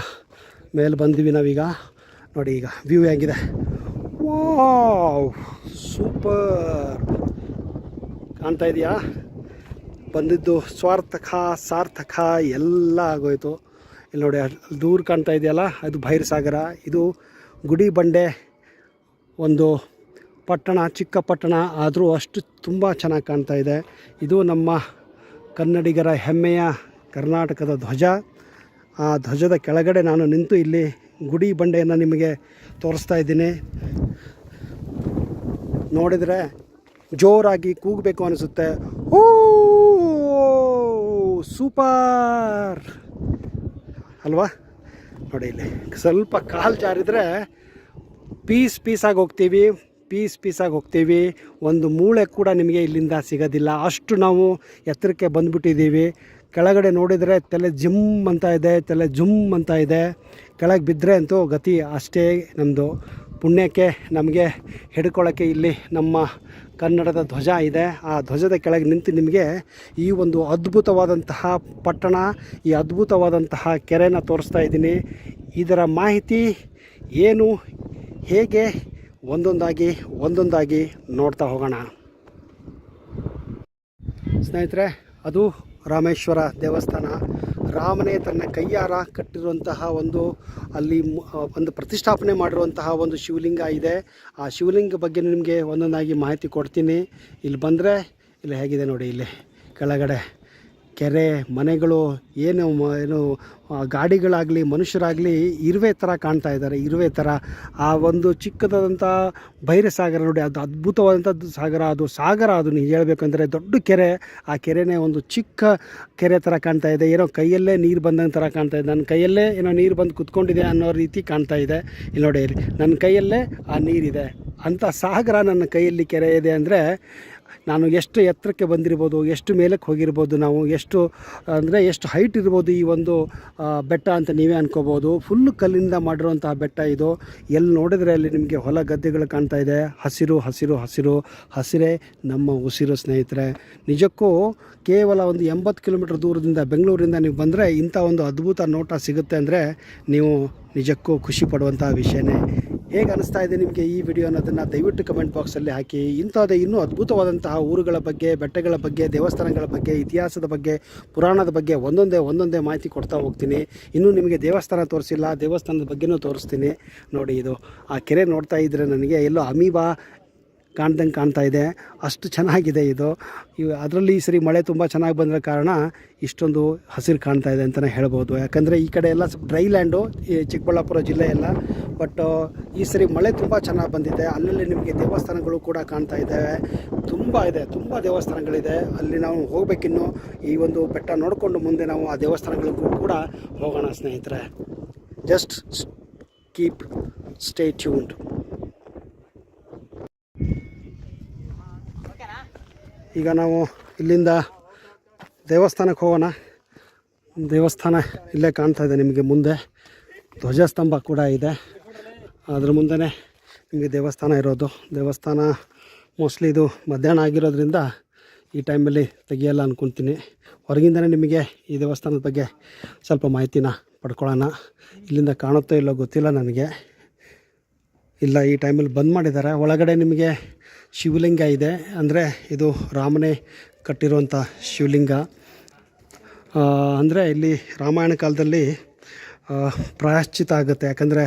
ಮೇಲೆ ಬಂದೀವಿ ನಾವೀಗ. ನೋಡಿ ಈಗ ವ್ಯೂ ಹೇಗಿದೆ, ವಾವ್ ಸೂಪರ್ ಕಾಣ್ತಾ ಇದೆಯಾ? ಬಂದಿದ್ದು ಸಾರ್ಥಕ ಎಲ್ಲ ಆಗೋಯ್ತು. ಇಲ್ಲಿ ನೋಡಿ, ದೂರ ಕಾಣ್ತಾ ಇದೆಯಲ್ಲ, ಅದು ಭೈರಸಾಗರ. ಇದು ಗುಡಿ ಬಂಡೆ ಒಂದು ಪಟ್ಟಣ, ಚಿಕ್ಕ ಪಟ್ಟಣ ಆದರೂ ಅಷ್ಟು ತುಂಬ ಚೆನ್ನಾಗಿ ಕಾಣ್ತಾ ಇದೆ. ಇದು ನಮ್ಮ ಕನ್ನಡಿಗರ ಹೆಮ್ಮೆಯ ಕರ್ನಾಟಕದ ಧ್ವಜ. ಆ ಧ್ವಜದ ಕೆಳಗಡೆ ನಾನು ನಿಂತು ಇಲ್ಲಿ ಗುಡಿ ಬಂಡೆಯನ್ನು ನಿಮಗೆ ತೋರಿಸ್ತಾ ಇದ್ದೀನಿ. ನೋಡಿದರೆ ಜೋರಾಗಿ ಕೂಗಬೇಕು ಅನಿಸುತ್ತೆ. ಓ ಸೂಪರ್ ಅಲ್ವಾ? ನೋಡಿ, ಇಲ್ಲಿ ಸ್ವಲ್ಪ ಕಾಲು ಜಾರಿದರೆ ಪೀಸಾಗಿ ಹೋಗ್ತೀವಿ. ಒಂದು ಮೂಳೆ ಕೂಡ ನಿಮಗೆ ಇಲ್ಲಿಂದ ಸಿಗೋದಿಲ್ಲ, ಅಷ್ಟು ನಾವು ಎತ್ತರಕ್ಕೆ ಬಂದುಬಿಟ್ಟಿದ್ದೀವಿ. ಕೆಳಗಡೆ ನೋಡಿದರೆ ತಲೆ ಜಿಮ್ ಅಂತ ಇದೆ. ಕೆಳಗೆ ಬಿದ್ದರೆ ಅಂತೂ ಗತಿ ಅಷ್ಟೇ ನಮ್ಮದು. ಪುಣ್ಯಕ್ಕೆ ನಮಗೆ ಹಿಡ್ಕೊಳ್ಳೋಕ್ಕೆ ಇಲ್ಲಿ ನಮ್ಮ ಕನ್ನಡದ ಧ್ವಜ ಇದೆ. ಆ ಧ್ವಜದ ಕೆಳಗೆ ನಿಂತು ನಿಮಗೆ ಈ ಒಂದು ಅದ್ಭುತವಾದಂತಹ ಪಟ್ಟಣ, ಈ ಅದ್ಭುತವಾದಂತಹ ಕೆರೆನ ತೋರಿಸ್ತಾ ಇದ್ದೀನಿ. ಇದರ ಮಾಹಿತಿ ಏನು, ಹೇಗೆ, ಒಂದೊಂದಾಗಿ ನೋಡ್ತಾ ಹೋಗೋಣ ಸ್ನೇಹಿತರೆ. ಅದು ರಾಮೇಶ್ವರ ದೇವಸ್ಥಾನ. ರಾಮನೇ ತನ್ನ ಕೈಯಾರ ಕಟ್ಟಿರುವಂತಹ ಅಲ್ಲಿ ಒಂದು ಪ್ರತಿಷ್ಠಾಪನೆ ಮಾಡಿರುವಂತಹ ಒಂದು ಶಿವಲಿಂಗ ಇದೆ. ಆ ಶಿವಲಿಂಗ ಬಗ್ಗೆ ನಿಮಗೆ ಒಂದೊಂದಾಗಿ ಮಾಹಿತಿ ಕೊಡ್ತೀನಿ. ಇಲ್ಲಿ ಬಂದರೆ ಇಲ್ಲಿ ಹೇಗಿದೆ ನೋಡಿ, ಇಲ್ಲಿ ಕೆಳಗಡೆ ಕೆರೆ, ಮನೆಗಳು, ಏನು ಗಾಡಿಗಳಾಗಲಿ ಮನುಷ್ಯರಾಗಲಿ ಇರುವೆ ಥರ ಕಾಣ್ತಾ ಇದ್ದಾರೆ. ಇರುವೆ ಥರ ಆ ಒಂದು ಚಿಕ್ಕದಾದಂಥ ಭೈರಸಾಗರ ನೋಡಿ, ಅದು ಅದ್ಭುತವಾದಂಥದ್ದು ಸಾಗರ. ಅದು ನೀವು ಹೇಳಬೇಕಂದ್ರೆ ದೊಡ್ಡ ಕೆರೆ. ಆ ಕೆರೆನೇ ಒಂದು ಚಿಕ್ಕ ಕೆರೆ ಥರ ಕಾಣ್ತಾ ಇದೆ. ಏನೋ ಕೈಯಲ್ಲೇ ನೀರು ಬಂದಂಗೆ ಥರ ಕಾಣ್ತಾ ಇದೆ. ನನ್ನ ಕೈಯಲ್ಲೇ ಏನೋ ನೀರು ಬಂದು ಕುತ್ಕೊಂಡಿದೆ ಅನ್ನೋ ರೀತಿ ಕಾಣ್ತಾ ಇದೆ. ಇಲ್ಲಿ ನೋಡಿ, ನನ್ನ ಕೈಯಲ್ಲೇ ಆ ನೀರಿದೆ ಅಂಥ ಸಾಗರ ನನ್ನ ಕೈಯಲ್ಲಿ ಕೆರೆ ಇದೆ ಅಂದರೆ ನಾನು ಎಷ್ಟು ಎತ್ತರಕ್ಕೆ ಬಂದಿರ್ಬೋದು, ಎಷ್ಟು ಮೇಲಕ್ಕೆ ಹೋಗಿರ್ಬೋದು, ನಾವು ಎಷ್ಟು ಹೈಟ್ ಇರ್ಬೋದು ಈ ಒಂದು ಬೆಟ್ಟ ಅಂತ ನೀವೇ ಅನ್ಕೋಬೋದು. ಫುಲ್ಲು ಕಲ್ಲಿಂದ ಮಾಡಿರುವಂತಹ ಬೆಟ್ಟ ಇದು. ಎಲ್ಲಿ ನೋಡಿದರೆ ಅಲ್ಲಿ ನಿಮಗೆ ಹೊಲ ಗದ್ದೆಗಳು ಕಾಣ್ತಾ ಇದೆ. ಹಸಿರೇ ನಮ್ಮ ಉಸಿರು ಸ್ನೇಹಿತರೆ. ನಿಜಕ್ಕೂ ಕೇವಲ ಒಂದು 80 ಕಿಲೋಮೀಟರ್ ದೂರದಿಂದ ಬೆಂಗಳೂರಿಂದ ನೀವು ಬಂದರೆ ಇಂಥ ಒಂದು ಅದ್ಭುತ ನೋಟ ಸಿಗುತ್ತೆ ಅಂದರೆ ನೀವು ನಿಜಕ್ಕೂ ಖುಷಿ ಪಡುವಂಥ ವಿಷಯನೇ. ಹೇಗೆ ಅನಿಸ್ತಾ ಇದೆ ನಿಮಗೆ ಈ ವಿಡಿಯೋ ಅನ್ನೋದನ್ನು ದಯವಿಟ್ಟು ಕಮೆಂಟ್ ಬಾಕ್ಸಲ್ಲಿ ಹಾಕಿ. ಇಂಥದ್ದೇ ಇನ್ನೂ ಅದ್ಭುತವಾದಂತಹ ಊರುಗಳ ಬಗ್ಗೆ, ಬೆಟ್ಟಗಳ ಬಗ್ಗೆ, ದೇವಸ್ಥಾನಗಳ ಬಗ್ಗೆ, ಇತಿಹಾಸದ ಬಗ್ಗೆ, ಪುರಾಣದ ಬಗ್ಗೆ ಒಂದೊಂದೇ ಮಾಹಿತಿ ಕೊಡ್ತಾ ಹೋಗ್ತೀನಿ. ಇನ್ನೂ ನಿಮಗೆ ದೇವಸ್ಥಾನ ತೋರಿಸಿಲ್ಲ, ದೇವಸ್ಥಾನದ ಬಗ್ಗೆನೂ ತೋರಿಸ್ತೀನಿ. ನೋಡಿ, ಇದು ಆ ಕೆರೆ ನೋಡ್ತಾ ಇದ್ದರೆ ನನಗೆ ಎಲ್ಲೋ ಅಮೀಬಾ ಕಾಣ್ತಾ ಇದೆ, ಅಷ್ಟು ಚೆನ್ನಾಗಿದೆ ಇದು. ಅದರಲ್ಲಿ ಈ ಸರಿ ಮಳೆ ತುಂಬ ಚೆನ್ನಾಗಿ ಬಂದಿರೋ ಕಾರಣ ಇಷ್ಟೊಂದು ಹಸಿರು ಕಾಣ್ತಾ ಇದೆ ಅಂತಲೇ ಹೇಳ್ಬೋದು. ಯಾಕಂದರೆ ಈ ಕಡೆ ಎಲ್ಲ ಸ್ವಲ್ಪ ಡ್ರೈ ಲ್ಯಾಂಡು, ಈ ಚಿಕ್ಕಬಳ್ಳಾಪುರ ಜಿಲ್ಲೆ ಎಲ್ಲ. ಬಟ್ ಈ ಸರಿ ಮಳೆ ತುಂಬ ಚೆನ್ನಾಗಿ ಬಂದಿದೆ. ಅಲ್ಲಲ್ಲಿ ನಿಮಗೆ ದೇವಸ್ಥಾನಗಳು ಕೂಡ ಕಾಣ್ತಾ ಇದ್ದಾವೆ. ತುಂಬ ದೇವಸ್ಥಾನಗಳಿದೆ. ಅಲ್ಲಿ ನಾವು ಹೋಗಬೇಕಿನ್ನು. ಈ ಒಂದು ಬೆಟ್ಟ ನೋಡಿಕೊಂಡು ಮುಂದೆ ನಾವು ಆ ದೇವಸ್ಥಾನಗಳಿಗೂ ಕೂಡ ಹೋಗೋಣ ಸ್ನೇಹಿತರೆ. Just keep stay tuned. ಈಗ ನಾವು ಇಲ್ಲಿಂದ ದೇವಸ್ಥಾನಕ್ಕೆ ಹೋಗೋಣ. ದೇವಸ್ಥಾನ ಇಲ್ಲೇ ಕಾಣ್ತಾ ಇದೆ ನಿಮಗೆ ಮುಂದೆ. ಧ್ವಜಸ್ತಂಭ ಕೂಡ ಇದೆ, ಅದ್ರ ಮುಂದೆ ನಿಮಗೆ ದೇವಸ್ಥಾನ ಇರೋದು. ದೇವಸ್ಥಾನ ಮೋಸ್ಟ್ಲಿ ಇದು ಮಧ್ಯಾಹ್ನ ಆಗಿರೋದ್ರಿಂದ ಈ ಟೈಮಲ್ಲಿ ತೆಗಿಯಲ್ಲ ಅಂದ್ಕೊತೀನಿ. ಹೊರಗಿಂದನೇ ನಿಮಗೆ ಈ ದೇವಸ್ಥಾನದ ಬಗ್ಗೆ ಸ್ವಲ್ಪ ಮಾಹಿತಿನ ಪಡ್ಕೊಳ್ಳೋಣ. ಇಲ್ಲಿಂದ ಕಾಣುತ್ತೋ ಇಲ್ಲೋ ಗೊತ್ತಿಲ್ಲ ನನಗೆ. ಇಲ್ಲ, ಈ ಟೈಮಲ್ಲಿ ಬಂದ್ ಮಾಡಿದ್ದಾರೆ. ಒಳಗಡೆ ನಿಮಗೆ ಶಿವಲಿಂಗ ಇದೆ, ಅಂದರೆ ಇದು ರಾಮನೇ ಕಟ್ಟಿರುವಂಥ ಶಿವಲಿಂಗ. ಅಂದರೆ ಇಲ್ಲಿ ರಾಮಾಯಣ ಕಾಲದಲ್ಲಿ ಪ್ರಾಯಶ್ಚಿತ ಆಗುತ್ತೆ. ಯಾಕಂದರೆ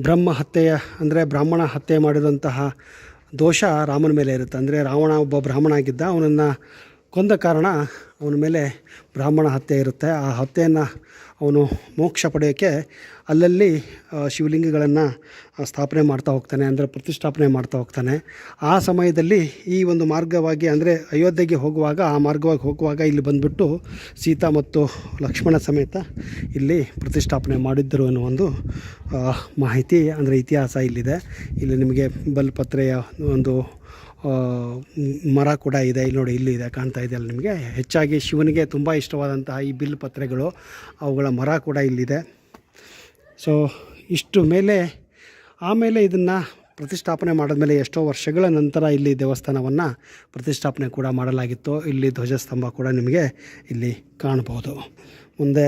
ಬ್ರಾಹ್ಮಣ ಹತ್ಯೆ ಮಾಡಿದಂತಹ ದೋಷ ರಾಮನ ಮೇಲೆ ಇರುತ್ತೆ. ಅಂದರೆ ರಾವಣ ಒಬ್ಬ ಬ್ರಾಹ್ಮಣ ಆಗಿದ್ದ, ಅವನನ್ನು ಕೊಂದ ಕಾರಣ ಅವನ ಮೇಲೆ ಬ್ರಾಹ್ಮಣ ಹತ್ಯೆ ಇರುತ್ತೆ. ಆ ಹತ್ಯೆಯನ್ನು ಅವನು ಮೋಕ್ಷ ಪಡೆಯೋಕ್ಕೆ ಅಲ್ಲಲ್ಲಿ ಶಿವಲಿಂಗಗಳನ್ನು ಸ್ಥಾಪನೆ ಮಾಡ್ತಾ ಹೋಗ್ತಾನೆ, ಅಂದರೆ ಪ್ರತಿಷ್ಠಾಪನೆ ಮಾಡ್ತಾ ಹೋಗ್ತಾನೆ. ಆ ಸಮಯದಲ್ಲಿ ಈ ಒಂದು ಮಾರ್ಗವಾಗಿ, ಅಂದರೆ ಅಯೋಧ್ಯೆಗೆ ಹೋಗುವಾಗ, ಆ ಮಾರ್ಗವಾಗಿ ಹೋಗುವಾಗ ಇಲ್ಲಿ ಬಂದುಬಿಟ್ಟು ಸೀತಾ ಮತ್ತು ಲಕ್ಷ್ಮಣ ಸಮೇತ ಇಲ್ಲಿ ಪ್ರತಿಷ್ಠಾಪನೆ ಮಾಡಿದ್ದರು ಅನ್ನೋ ಒಂದು ಮಾಹಿತಿ, ಅಂದರೆ ಇತಿಹಾಸ ಇಲ್ಲಿದೆ. ಇಲ್ಲಿ ನಿಮಗೆ ಬಲ್ಪತ್ರೆಯ ಒಂದು ಮರ ಕೂಡ ಇದೆ. ಇಲ್ಲಿ ನೋಡಿ, ಇಲ್ಲಿ ಇದೆ, ಕಾಣ್ತಾ ಇದೆಯಲ್ಲ ನಿಮಗೆ. ಹೆಚ್ಚಾಗಿ ಶಿವನಿಗೆ ತುಂಬ ಇಷ್ಟವಾದಂತಹ ಈ ಬಿಲ್ ಪತ್ರೆಗಳು, ಅವುಗಳ ಮರ ಕೂಡ ಇಲ್ಲಿದೆ. ಸೊ ಇಷ್ಟು ಮೇಲೆ ಆಮೇಲೆ ಇದನ್ನು ಪ್ರತಿಷ್ಠಾಪನೆ ಮಾಡಿದ್ಮೇಲೆ ಎಷ್ಟೋ ವರ್ಷಗಳ ನಂತರ ಇಲ್ಲಿ ದೇವಸ್ಥಾನವನ್ನು ಪ್ರತಿಷ್ಠಾಪನೆ ಕೂಡ ಮಾಡಲಾಗಿತ್ತು. ಇಲ್ಲಿ ಧ್ವಜಸ್ತಂಭ ಕೂಡ ನಿಮಗೆ ಇಲ್ಲಿ ಕಾಣ್ಬೋದು. ಮುಂದೆ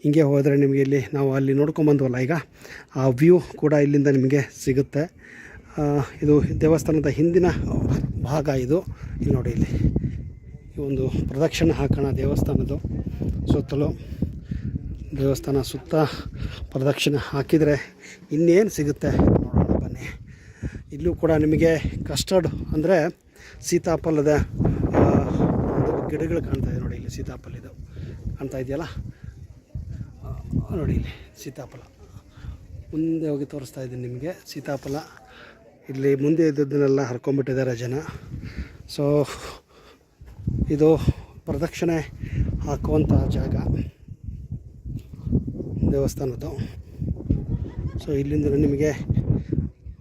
ಹಿಂಗೆ ಹೋದರೆ ನಿಮಗೆ ಇಲ್ಲಿ ನಾವು ಅಲ್ಲಿ ನೋಡ್ಕೊಂಬಂದ್ವಲ್ಲ ಈಗ, ಆ ವ್ಯೂ ಕೂಡ ಇಲ್ಲಿಂದ ನಿಮಗೆ ಸಿಗುತ್ತೆ. ಇದು ದೇವಸ್ಥಾನದ ಹಿಂದಿನ ಭಾಗ ಇದು. ಇಲ್ಲಿ ನೋಡಿ, ಇಲ್ಲಿ ಒಂದು ಪ್ರದಕ್ಷಿಣೆ ಹಾಕೋಣ ದೇವಸ್ಥಾನದ್ದು ಸುತ್ತಲೂ. ದೇವಸ್ಥಾನ ಸುತ್ತ ಪ್ರದಕ್ಷಿಣೆ ಹಾಕಿದರೆ ಇನ್ನೇನು ಸಿಗುತ್ತೆ ನೋಡೋಣ ಬನ್ನಿ. ಇಲ್ಲೂ ಕೂಡ ನಿಮಗೆ ಕಸ್ಟರ್ಡ್, ಅಂದರೆ ಸೀತಾಫಲದ ಒಂದು ಗಿಡಗಳು ಕಾಣ್ತಾ ಇದೆ ನೋಡಿ. ಇಲ್ಲಿ ಸೀತಾಫಲ ಇದು ಕಾಣ್ತಾ ಇದೆಯಲ್ಲ ನೋಡಿ, ಇಲ್ಲಿ ಸೀತಾಫಲ. ಮುಂದೆ ಹೋಗಿ ತೋರಿಸ್ತಾ ಇದ್ದೀನಿ ನಿಮಗೆ ಸೀತಾಫಲ. ಇಲ್ಲಿ ಮುಂದೆ ಇದ್ದದ್ದನ್ನೆಲ್ಲ ಹರ್ಕೊಂಡ್ಬಿಟ್ಟಿದ್ದಾರೆ ಜನ. ಸೊ ಇದು ಪ್ರದಕ್ಷಿಣೆ ಹಾಕುವಂಥ ಜಾಗ ದೇವಸ್ಥಾನದ್ದು. ಸೊ ಇಲ್ಲಿಂದ ನಿಮಗೆ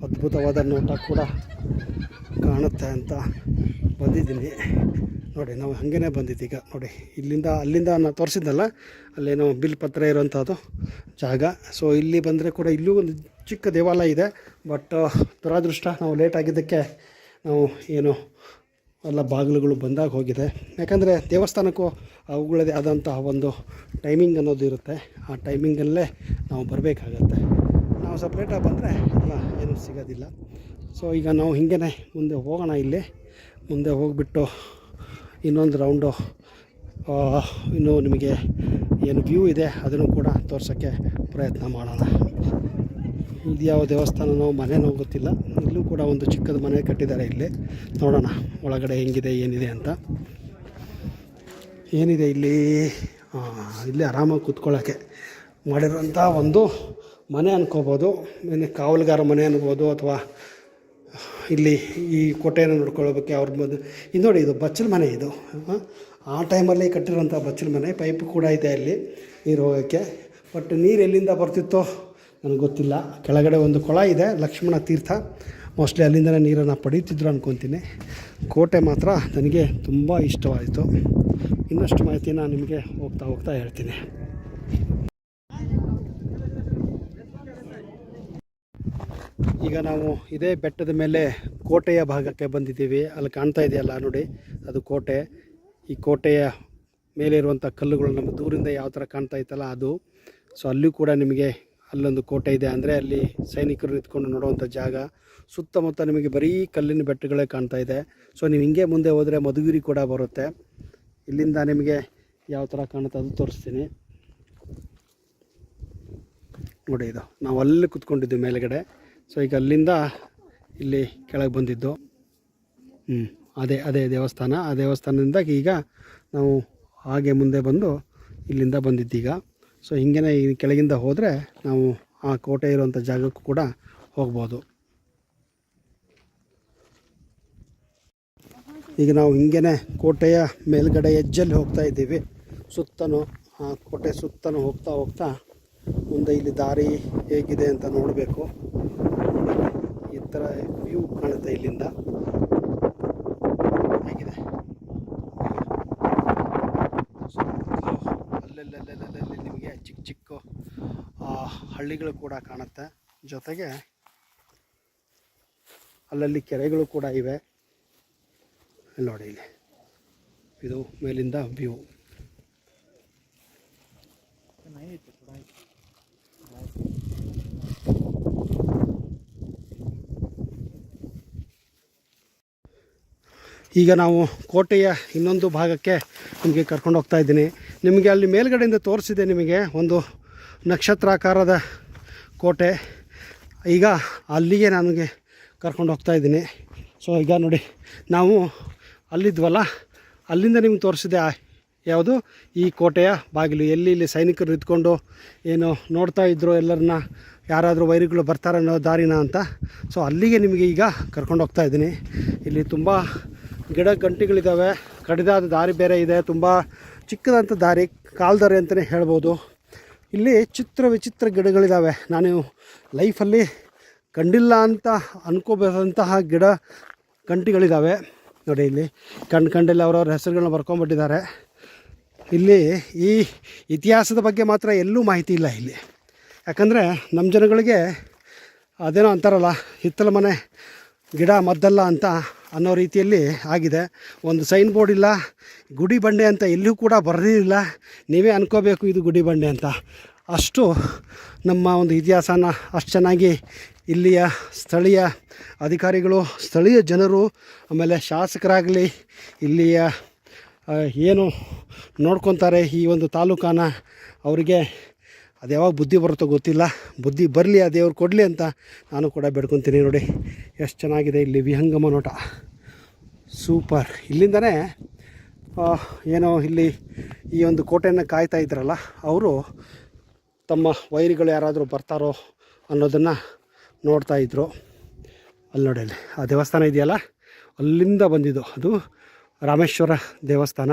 ಅದ್ಭುತವಾದ ನೋಟ ಕೂಡ ಕಾಣುತ್ತೆ ಅಂತ ಬಂದಿದ್ದೀನಿ ನೋಡಿ. ನಾವು ಹಾಗೇ ಬಂದಿದ್ದೀಗ ನೋಡಿ. ಅಲ್ಲಿಂದ ನಾನು ತೋರಿಸಿದ್ನಲ್ಲ, ಅಲ್ಲೇನೋ ಬಿಲ್ ಪತ್ರ ಇರೋಂಥದ್ದು ಜಾಗ. ಸೊ ಇಲ್ಲಿ ಬಂದರೆ ಕೂಡ ಇಲ್ಲೂ ಒಂದು ಚಿಕ್ಕ ದೇವಾಲಯ ಇದೆ. ಬಟ್ ದುರಾದೃಷ್ಟ, ನಾವು ಲೇಟ್ ಆಗಿದ್ದಕ್ಕೆ ನಾವು ಏನು ಎಲ್ಲ ಬಾಗಿಲುಗಳು ಬಂದಾಗ ಹೋಗಿದೆ. ಯಾಕಂದರೆ ದೇವಸ್ಥಾನಕ್ಕೂ ಅವುಗಳದೇ ಆದಂತಹ ಒಂದು ಟೈಮಿಂಗ್ ಅನ್ನೋದು ಇರುತ್ತೆ. ಆ ಟೈಮಿಂಗಲ್ಲೇ ನಾವು ಬರಬೇಕಾಗತ್ತೆ. ನಾವು ಸಪ್ರೇಟಾಗಿ ಬಂದರೆ ಎಲ್ಲ ಏನೂ ಸಿಗೋದಿಲ್ಲ. ಸೊ ಈಗ ನಾವು ಹಿಂಗೆ ಮುಂದೆ ಹೋಗೋಣ. ಇಲ್ಲಿ ಮುಂದೆ ಹೋಗಿಬಿಟ್ಟು ಇನ್ನೊಂದು ರೌಂಡು ಇನ್ನೂ ನಿಮಗೆ ಏನು ವ್ಯೂ ಇದೆ ಅದನ್ನು ಕೂಡ ತೋರ್ಸೋಕ್ಕೆ ಪ್ರಯತ್ನ ಮಾಡೋಣ. ಇದು ಯಾವ ದೇವಸ್ಥಾನನೋ ಮನೆನೋ ಗೊತ್ತಿಲ್ಲ. ಇಲ್ಲೂ ಕೂಡ ಒಂದು ಚಿಕ್ಕದ ಮನೆ ಕಟ್ಟಿದ್ದಾರೆ. ಇಲ್ಲಿ ನೋಡೋಣ ಒಳಗಡೆ ಹೆಂಗಿದೆ ಏನಿದೆ ಅಂತ. ಏನಿದೆ ಇಲ್ಲಿ ಆರಾಮಾಗಿ ಕೂತ್ಕೊಳ್ಳೋಕ್ಕೆ ಮಾಡಿರುವಂಥ ಒಂದು ಮನೆ ಅನ್ಕೋಬೋದು. ಕಾವಲುಗಾರ ಮನೆ ಅನ್ಬೋದು, ಅಥವಾ ಇಲ್ಲಿ ಈ ಕೋಟೆಯನ್ನು ನೋಡ್ಕೊಳ್ಳೋದಕ್ಕೆ ಅವ್ರ ಇದು ನೋಡಿ, ಇದು ಬಚ್ಚಲ ಮನೆ. ಇದು ಆ ಟೈಮಲ್ಲಿ ಕಟ್ಟಿರೋಂಥ ಬಚ್ಚಲ ಮನೆ. ಪೈಪ್ ಕೂಡ ಇದೆ ಅಲ್ಲಿ ನೀರು ಹೋಗೋಕ್ಕೆ. ಬಟ್ ನೀರು ಎಲ್ಲಿಂದ ಬರ್ತಿತ್ತೋ ನನಗೆ ಗೊತ್ತಿಲ್ಲ. ಕೆಳಗಡೆ ಒಂದು ಕೊಳ ಇದೆ, ಲಕ್ಷ್ಮಣ ತೀರ್ಥ. ಮೋಸ್ಟ್ಲಿ ಅಲ್ಲಿಂದಲೇ ನೀರನ್ನು ಪಡೀತಿದ್ರು ಅಂದ್ಕೊತೀನಿ. ಕೋಟೆ ಮಾತ್ರ ನನಗೆ ತುಂಬ ಇಷ್ಟವಾಯಿತು. ಇನ್ನಷ್ಟು ಮಾಹಿತಿನ ನಿಮಗೆ ಹೋಗ್ತಾ ಹೇಳ್ತೀನಿ. ಈಗ ನಾವು ಇದೇ ಬೆಟ್ಟದ ಮೇಲೆ ಕೋಟೆಯ ಭಾಗಕ್ಕೆ ಬಂದಿದ್ದೀವಿ. ಅಲ್ಲಿ ಕಾಣ್ತಾ ಇದೆಯಲ್ಲ ನೋಡಿ, ಅದು ಕೋಟೆ. ಈ ಕೋಟೆಯ ಮೇಲೆ ಇರುವಂಥ ಕಲ್ಲುಗಳು ನಮಗೆ ದೂರಿಂದ ಯಾವ ಥರ ಕಾಣ್ತಾ ಇತ್ತಲ್ಲ ಅದು. ಸೊ ಅಲ್ಲೂ ಕೂಡ ನಿಮಗೆ ಅಲ್ಲೊಂದು ಕೋಟೆ ಇದೆ. ಅಂದರೆ ಅಲ್ಲಿ ಸೈನಿಕರು ನಿಂತ್ಕೊಂಡು ನೋಡುವಂಥ ಜಾಗ. ಸುತ್ತಮುತ್ತ ನಿಮಗೆ ಬರೀ ಕಲ್ಲಿನ ಬೆಟ್ಟಗಳೇ ಕಾಣ್ತಾ ಇದೆ. ಸೊ ನೀವು ಹಿಂಗೆ ಮುಂದೆ ಹೋದರೆ ಮಧುಗಿರಿ ಕೂಡ ಬರುತ್ತೆ. ಇಲ್ಲಿಂದ ನಿಮಗೆ ಯಾವ ಥರ ಕಾಣುತ್ತೆ ಅದು ತೋರಿಸ್ತೀನಿ ನೋಡಿ. ಇದು ನಾವು ಅಲ್ಲಿ ಕುತ್ಕೊಂಡಿದ್ದು ಮೇಲ್ಗಡೆ. ಸೊ ಈಗ ಅಲ್ಲಿಂದ ಇಲ್ಲಿ ಕೆಳಗೆ ಬಂದಿದ್ದು. ಅದೇ ದೇವಸ್ಥಾನ. ಆ ದೇವಸ್ಥಾನದಿಂದ ಈಗ ನಾವು ಹಾಗೆ ಮುಂದೆ ಬಂದು ಇಲ್ಲಿಂದ ಬಂದಿದ್ದೀಗ. ಸೊ ಹಿಂಗೆ ಈ ಕೆಳಗಿಂದ ಹೋದರೆ ನಾವು ಆ ಕೋಟೆ ಇರುವಂಥ ಜಾಗಕ್ಕೂ ಕೂಡ ಹೋಗ್ಬೋದು. ಈಗ ನಾವು ಹಿಂಗೆ ಕೋಟೆಯ ಮೇಲ್ಗಡೆ ಹೆಜ್ಜೆಲ್ಲಿ ಹೋಗ್ತಾ ಇದ್ದೀವಿ. ಸುತ್ತಲೂ ಆ ಕೋಟೆ ಸುತ್ತಲೂ ಹೋಗ್ತಾ ಮುಂದೆ ಇಲ್ಲಿ ದಾರಿ ಹೇಗಿದೆ ಅಂತ ನೋಡಬೇಕು. ಈ ಥರ ವ್ಯೂ ಕಾಣುತ್ತೆ ಇಲ್ಲಿಂದ. ಹೇಗಿದೆ ಅಲ್ಲಲ್ಲಿ ನಿಮಗೆ ಚಿಕ್ಕ ಹಳ್ಳಿಗಳು ಕೂಡ ಕಾಣುತ್ತೆ. ಜೊತೆಗೆ ಅಲ್ಲಲ್ಲಿ ಕೆರೆಗಳು ಕೂಡ ಇವೆ. ಇಲ್ಲಿ ನೋಡಿ, ಇಲ್ಲಿ ಇದು ಮೇಲಿಂದ ವ್ಯೂ. ಈಗ ನಾವು ಕೋಟೆಯ ಇನ್ನೊಂದು ಭಾಗಕ್ಕೆ ನಿಮಗೆ ಕರ್ಕೊಂಡು ಹೋಗ್ತಾ ಇದ್ದೀನಿ. ನಿಮಗೆ ಅಲ್ಲಿ ಮೇಲ್ಗಡೆಯಿಂದ ತೋರಿಸಿದೆ ನಿಮಗೆ ಒಂದು ನಕ್ಷತ್ರಾಕಾರದ ಕೋಟೆ. ಈಗ ಅಲ್ಲಿಗೆ ನನಗೆ ಕರ್ಕೊಂಡು ಹೋಗ್ತಾ ಇದ್ದೀನಿ. ಸೊ ಈಗ ನೋಡಿ, ನಾವು ಅಲ್ಲಿದ್ವಲ್ಲ, ಅಲ್ಲಿಂದ ನಿಮ್ಗೆ ತೋರಿಸಿದೆ ಯಾವುದು ಈ ಕೋಟೆಯ ಬಾಗಿಲು. ಇಲ್ಲಿ ಸೈನಿಕರು ಇದ್ಕೊಂಡು ಏನು ನೋಡ್ತಾ ಇದ್ರು ಎಲ್ಲರನ್ನ, ಯಾರಾದರೂ ವೈರಿಗಳು ಬರ್ತಾರೆ ಅನ್ನೋ ದಾರಿನ ಅಂತ. ಸೊ ಅಲ್ಲಿಗೆ ನಿಮಗೆ ಈಗ ಕರ್ಕೊಂಡು ಹೋಗ್ತಾ ಇದ್ದೀನಿ. ಇಲ್ಲಿ ತುಂಬ ಗಿಡ ಗಂಟಿಗಳಿದ್ದಾವೆ, ಕಡಿದಾದ ದಾರಿ ಬೇರೆ ಇದೆ, ತುಂಬ ಚಿಕ್ಕದಂಥ ದಾರಿ, ಕಾಲ್ದಾರಿ ಅಂತಲೇ ಹೇಳ್ಬೋದು. ಇಲ್ಲಿ ವಿಚಿತ್ರ ಗಿಡಗಳಿದ್ದಾವೆ. ನಾನು ಲೈಫಲ್ಲಿ ಕಂಡಿಲ್ಲ ಅಂತ ಅನ್ಕೋಬೇಕಂತಹ ಗಿಡ ಗಂಟಿಗಳಿದ್ದಾವೆ ನೋಡಿ. ಇಲ್ಲಿ ಕಂಡಲ್ಲಿ ಅವರವ್ರ ಹೆಸರುಗಳನ್ನ ಬರ್ಕೊಂಡ್ಬಿಟ್ಟಿದ್ದಾರೆ. ಇಲ್ಲಿ ಈ ಇತಿಹಾಸದ ಬಗ್ಗೆ ಮಾತ್ರ ಎಲ್ಲೂ ಮಾಹಿತಿ ಇಲ್ಲ ಇಲ್ಲಿ. ಯಾಕಂದರೆ ನಮ್ಮ ಜನಗಳಿಗೆ ಅದೇನೋ ಅಂತಾರಲ್ಲ, ಹಿತ್ತಲ ಮನೆ ಗಿಡ ಮದ್ದಲ್ಲ ಅಂತ ಅನ್ನೋ ರೀತಿಯಲ್ಲಿ ಆಗಿದೆ. ಒಂದು ಸೈನ್ ಬೋರ್ಡ್ ಇಲ್ಲ, ಗುಡಿ ಬಂಡೆ ಅಂತ ಎಲ್ಲೂ ಕೂಡ ಬರೆದಿಲ್ಲ. ನೀವೇ ಅನ್ಕೋಬೇಕು ಇದು ಗುಡಿ ಬಂಡೆ ಅಂತ. ಅಷ್ಟು ನಮ್ಮ ಒಂದು ಇತಿಹಾಸನ ಅಷ್ಟು ಚೆನ್ನಾಗಿ ಇಲ್ಲಿಯ ಸ್ಥಳೀಯ ಅಧಿಕಾರಿಗಳು, ಸ್ಥಳೀಯ ಜನರು, ಆಮೇಲೆ ಶಾಸಕರಾಗಲಿ, ಇಲ್ಲಿಯ ಏನು ನೋಡ್ಕೊತಾರೆ ಈ ಒಂದು ತಾಲೂಕಾನ, ಅವರಿಗೆ ಅದು ಯಾವಾಗ ಬುದ್ಧಿ ಬರುತ್ತೋ ಗೊತ್ತಿಲ್ಲ. ಬುದ್ಧಿ ಬರಲಿ, ಆ ದೇವ್ರು ಕೊಡಲಿ ಅಂತ ನಾನು ಕೂಡ ಬೇಡ್ಕೊತೀನಿ. ನೋಡಿ ಎಷ್ಟು ಚೆನ್ನಾಗಿದೆ ಇಲ್ಲಿ ವಿಹಂಗಮ ನೋಟ, ಸೂಪರ್. ಇಲ್ಲಿಂದನೇ ಏನೋ ಇಲ್ಲಿ ಈ ಒಂದು ಕೋಟೆಯನ್ನು ಕಾಯ್ತಾ ಇದ್ರಲ್ಲ, ಅವರು ತಮ್ಮ ವೈರಿಗಳು ಯಾರಾದರೂ ಬರ್ತಾರೋ ಅನ್ನೋದನ್ನು ನೋಡ್ತಾಯಿದ್ರು. ಅಲ್ಲಿ ನೋಡಿ, ಅಲ್ಲಿ ಆ ದೇವಸ್ಥಾನ ಇದೆಯಲ್ಲ, ಅಲ್ಲಿಂದ ಬಂದಿದ್ದು. ಅದು ರಾಮೇಶ್ವರ ದೇವಸ್ಥಾನ,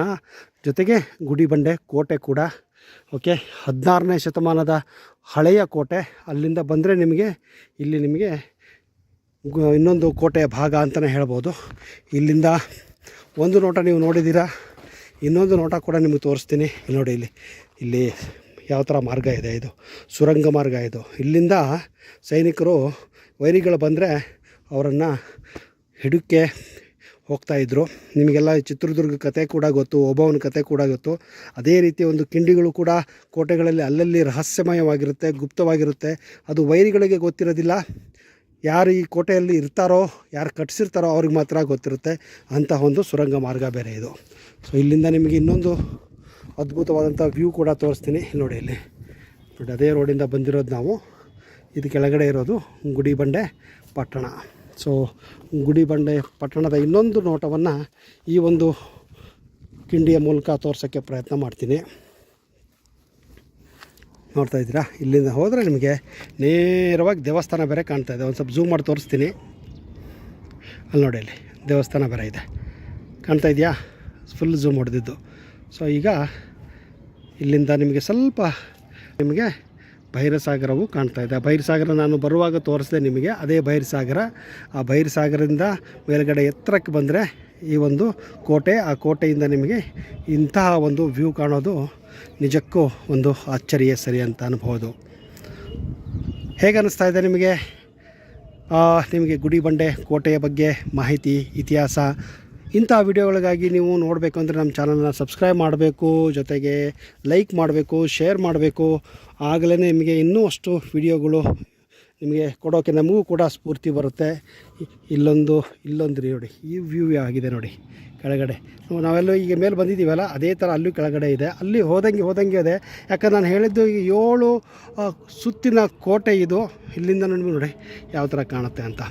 ಜೊತೆಗೆ ಗುಡಿ ಬಂಡೆ ಕೋಟೆ ಕೂಡ. ಓಕೆ, 16ನೇ ಶತಮಾನದ ಹಳೆಯ ಕೋಟೆ. ಅಲ್ಲಿಂದ ಬಂದರೆ ನಿಮಗೆ ಇನ್ನೊಂದು ಕೋಟೆಯ ಭಾಗ ಅಂತಲೇ ಹೇಳ್ಬೋದು. ಇಲ್ಲಿಂದ ಒಂದು ನೋಟ ನೀವು ನೋಡಿದ್ದೀರಾ, ಇನ್ನೊಂದು ನೋಟ ಕೂಡ ನಿಮಗೆ ತೋರಿಸ್ತೀನಿ. ಇಲ್ಲಿ ನೋಡಿ, ಇಲ್ಲಿ ಯಾವ ಥರ ಮಾರ್ಗ ಇದೆ, ಇದು ಸುರಂಗ ಮಾರ್ಗ. ಇದು ಇಲ್ಲಿಂದ ಸೈನಿಕರು ವೈರಿಗಳು ಬಂದರೆ ಅವರನ್ನು ಹಿಡಿಕೆ ಹೋಗ್ತಾಯಿದ್ರು. ನಿಮಗೆಲ್ಲ ಚಿತ್ರದುರ್ಗ ಕತೆ ಕೂಡ ಗೊತ್ತು, ಒಬ್ಬವನ ಕತೆ ಕೂಡ ಗೊತ್ತು. ಅದೇ ರೀತಿ ಒಂದು ಕಿಂಡಿಗಳು ಕೂಡ ಕೋಟೆಗಳಲ್ಲಿ ಅಲ್ಲಲ್ಲಿ ರಹಸ್ಯಮಯವಾಗಿರುತ್ತೆ, ಗುಪ್ತವಾಗಿರುತ್ತೆ. ಅದು ವೈರಿಗಳಿಗೆ ಗೊತ್ತಿರೋದಿಲ್ಲ. ಯಾರು ಈ ಕೋಟೆಯಲ್ಲಿ ಇರ್ತಾರೋ, ಯಾರು ಕಟ್ಟಿಸಿರ್ತಾರೋ ಅವ್ರಿಗೆ ಮಾತ್ರ ಗೊತ್ತಿರುತ್ತೆ. ಅಂತಹ ಒಂದು ಸುರಂಗ ಮಾರ್ಗ ಬೇರೆ ಇದು. ಸೊ ಇಲ್ಲಿಂದ ನಿಮಗೆ ಇನ್ನೊಂದು ಅದ್ಭುತವಾದಂಥ ವ್ಯೂ ಕೂಡ ತೋರಿಸ್ತೀನಿ. ನೋಡಿ, ಇಲ್ಲಿ ನೋಡಿ, ಅದೇ ರೋಡಿಂದ ಬಂದಿರೋದು ನಾವು. ಇದು ಕೆಳಗಡೆ ಇರೋದು ಗುಡಿ ಬಂಡೆ ಪಟ್ಟಣ. ಸೊ ಗುಡಿ ಬಂಡೆ ಪಟ್ಟಣದ ಇನ್ನೊಂದು ನೋಟವನ್ನು ಈ ಒಂದು ಕಿಂಡಿಯ ಮೂಲಕ ತೋರ್ಸೋಕ್ಕೆ ಪ್ರಯತ್ನ ಮಾಡ್ತೀನಿ. ನೋಡ್ತಾ ಇದ್ದೀರಾ, ಇಲ್ಲಿಂದ ಹೋದರೆ ನಿಮಗೆ ನೇರವಾಗಿ ದೇವಸ್ಥಾನ ಬೇರೆ ಕಾಣ್ತಾ ಇದೆ. ಒಂದು ಸ್ವಲ್ಪ ಝೂಮ್ ಮಾಡಿ ತೋರಿಸ್ತೀನಿ. ಅಲ್ಲಿ ನೋಡಿ, ಅಲ್ಲಿ ದೇವಸ್ಥಾನ ಬೇರೆ ಇದೆ, ಕಾಣ್ತಾ ಇದೆಯಾ? ಫುಲ್ ಝೂಮ್ ಹೊಡೆದಿದ್ದು. ಸೊ ಈಗ ಇಲ್ಲಿಂದ ನಿಮಗೆ ಸ್ವಲ್ಪ ಭೈರಸಾಗರವು ಕಾಣ್ತಾ ಇದೆ. ಭೈರಸಾಗರ ನಾನು ಬರುವಾಗ ತೋರಿಸಿದೆ ನಿಮಗೆ, ಅದೇ ಭೈರಸಾಗರ. ಆ ಭೈರಸಾಗರದಿಂದ ಮೇಲ್ಗಡೆ ಎತ್ತರಕ್ಕೆ ಬಂದರೆ ಈ ಒಂದು ಕೋಟೆ. ಆ ಕೋಟೆಯಿಂದ ನಿಮಗೆ ಇಂತಹ ಒಂದು ವ್ಯೂ ಕಾಣೋದು ನಿಜಕ್ಕೂ ಒಂದು ಆಶ್ಚರ್ಯ ಸರಿ ಅಂತ ಅನ್ಬೋದು. ಹೇಗೆ ಅನ್ನಿಸ್ತಾ ಇದೆ ನಿಮಗೆ ಗುಡಿ ಬಂಡೆ ಕೋಟೆಯ ಬಗ್ಗೆ ಮಾಹಿತಿ, ಇತಿಹಾಸ? ಇಂಥ ವಿಡಿಯೋಗಳಿಗಾಗಿ ನೀವು ನೋಡಬೇಕು ಅಂದರೆ ನಮ್ಮ ಚಾನಲ್ನ ಸಬ್ಸ್ಕ್ರೈಬ್ ಮಾಡಬೇಕು, ಜೊತೆಗೆ ಲೈಕ್ ಮಾಡಬೇಕು, ಶೇರ್ ಮಾಡಬೇಕು. ಆಗಲೇ ನಿಮಗೆ ಇನ್ನೂ ಅಷ್ಟು ವಿಡಿಯೋಗಳು ನಿಮಗೆ ಕೊಡೋಕ್ಕೆ ನಮಗೂ ಕೂಡ ಸ್ಫೂರ್ತಿ ಬರುತ್ತೆ. ಇಲ್ಲೊಂದು ನೋಡಿ, ಈ ವ್ಯೂ ಆಗಿದೆ ನೋಡಿ ಕೆಳಗಡೆ. ನಾವೆಲ್ಲೋ ಈಗ ಮೇಲೆ ಬಂದಿದ್ದೀವಲ್ಲ, ಅದೇ ಥರ ಅಲ್ಲೂ ಕೆಳಗಡೆ ಇದೆ. ಅಲ್ಲಿ ಹೋದಂಗೆ ಇದೆ. ಯಾಕಂದ್ರೆ ನಾನು ಹೇಳಿದ್ದು ಈ 7 ಸುತ್ತಿನ ಕೋಟೆ ಇದು. ಇಲ್ಲಿಂದ ನೋಡಿ ಯಾವ ಥರ ಕಾಣುತ್ತೆ ಅಂತ.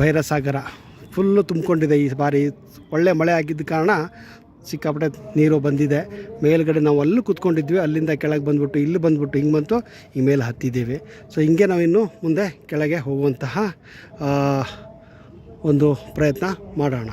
ಭೈರಸಾಗರ ಫುಲ್ಲು ತುಂಬಿಕೊಂಡಿದೆ. ಈ ಬಾರಿ ಒಳ್ಳೆ ಮಳೆ ಆಗಿದ್ದ ಕಾರಣ ಸಿಕ್ಕಾಪಟ್ಟೆ ನೀರು ಬಂದಿದೆ. ಮೇಲ್ಗಡೆ ನಾವು ಅಲ್ಲೂ ಕೂತ್ಕೊಂಡಿದ್ವಿ, ಅಲ್ಲಿಂದ ಕೆಳಗೆ ಬಂದ್ಬಿಟ್ಟು ಇಲ್ಲಿ ಬಂದ್ಬಿಟ್ಟು ಹಿಂಗೆ ಬಂತು, ಈ ಮೇಲೆ ಹತ್ತಿದ್ದೀವಿ. ಸೊ ಹಿಂಗೆ ನಾವು ಇನ್ನು ಮುಂದೆ ಕೆಳಗೆ ಹೋಗುವಂತಹ ಒಂದು ಪ್ರಯತ್ನ ಮಾಡೋಣ.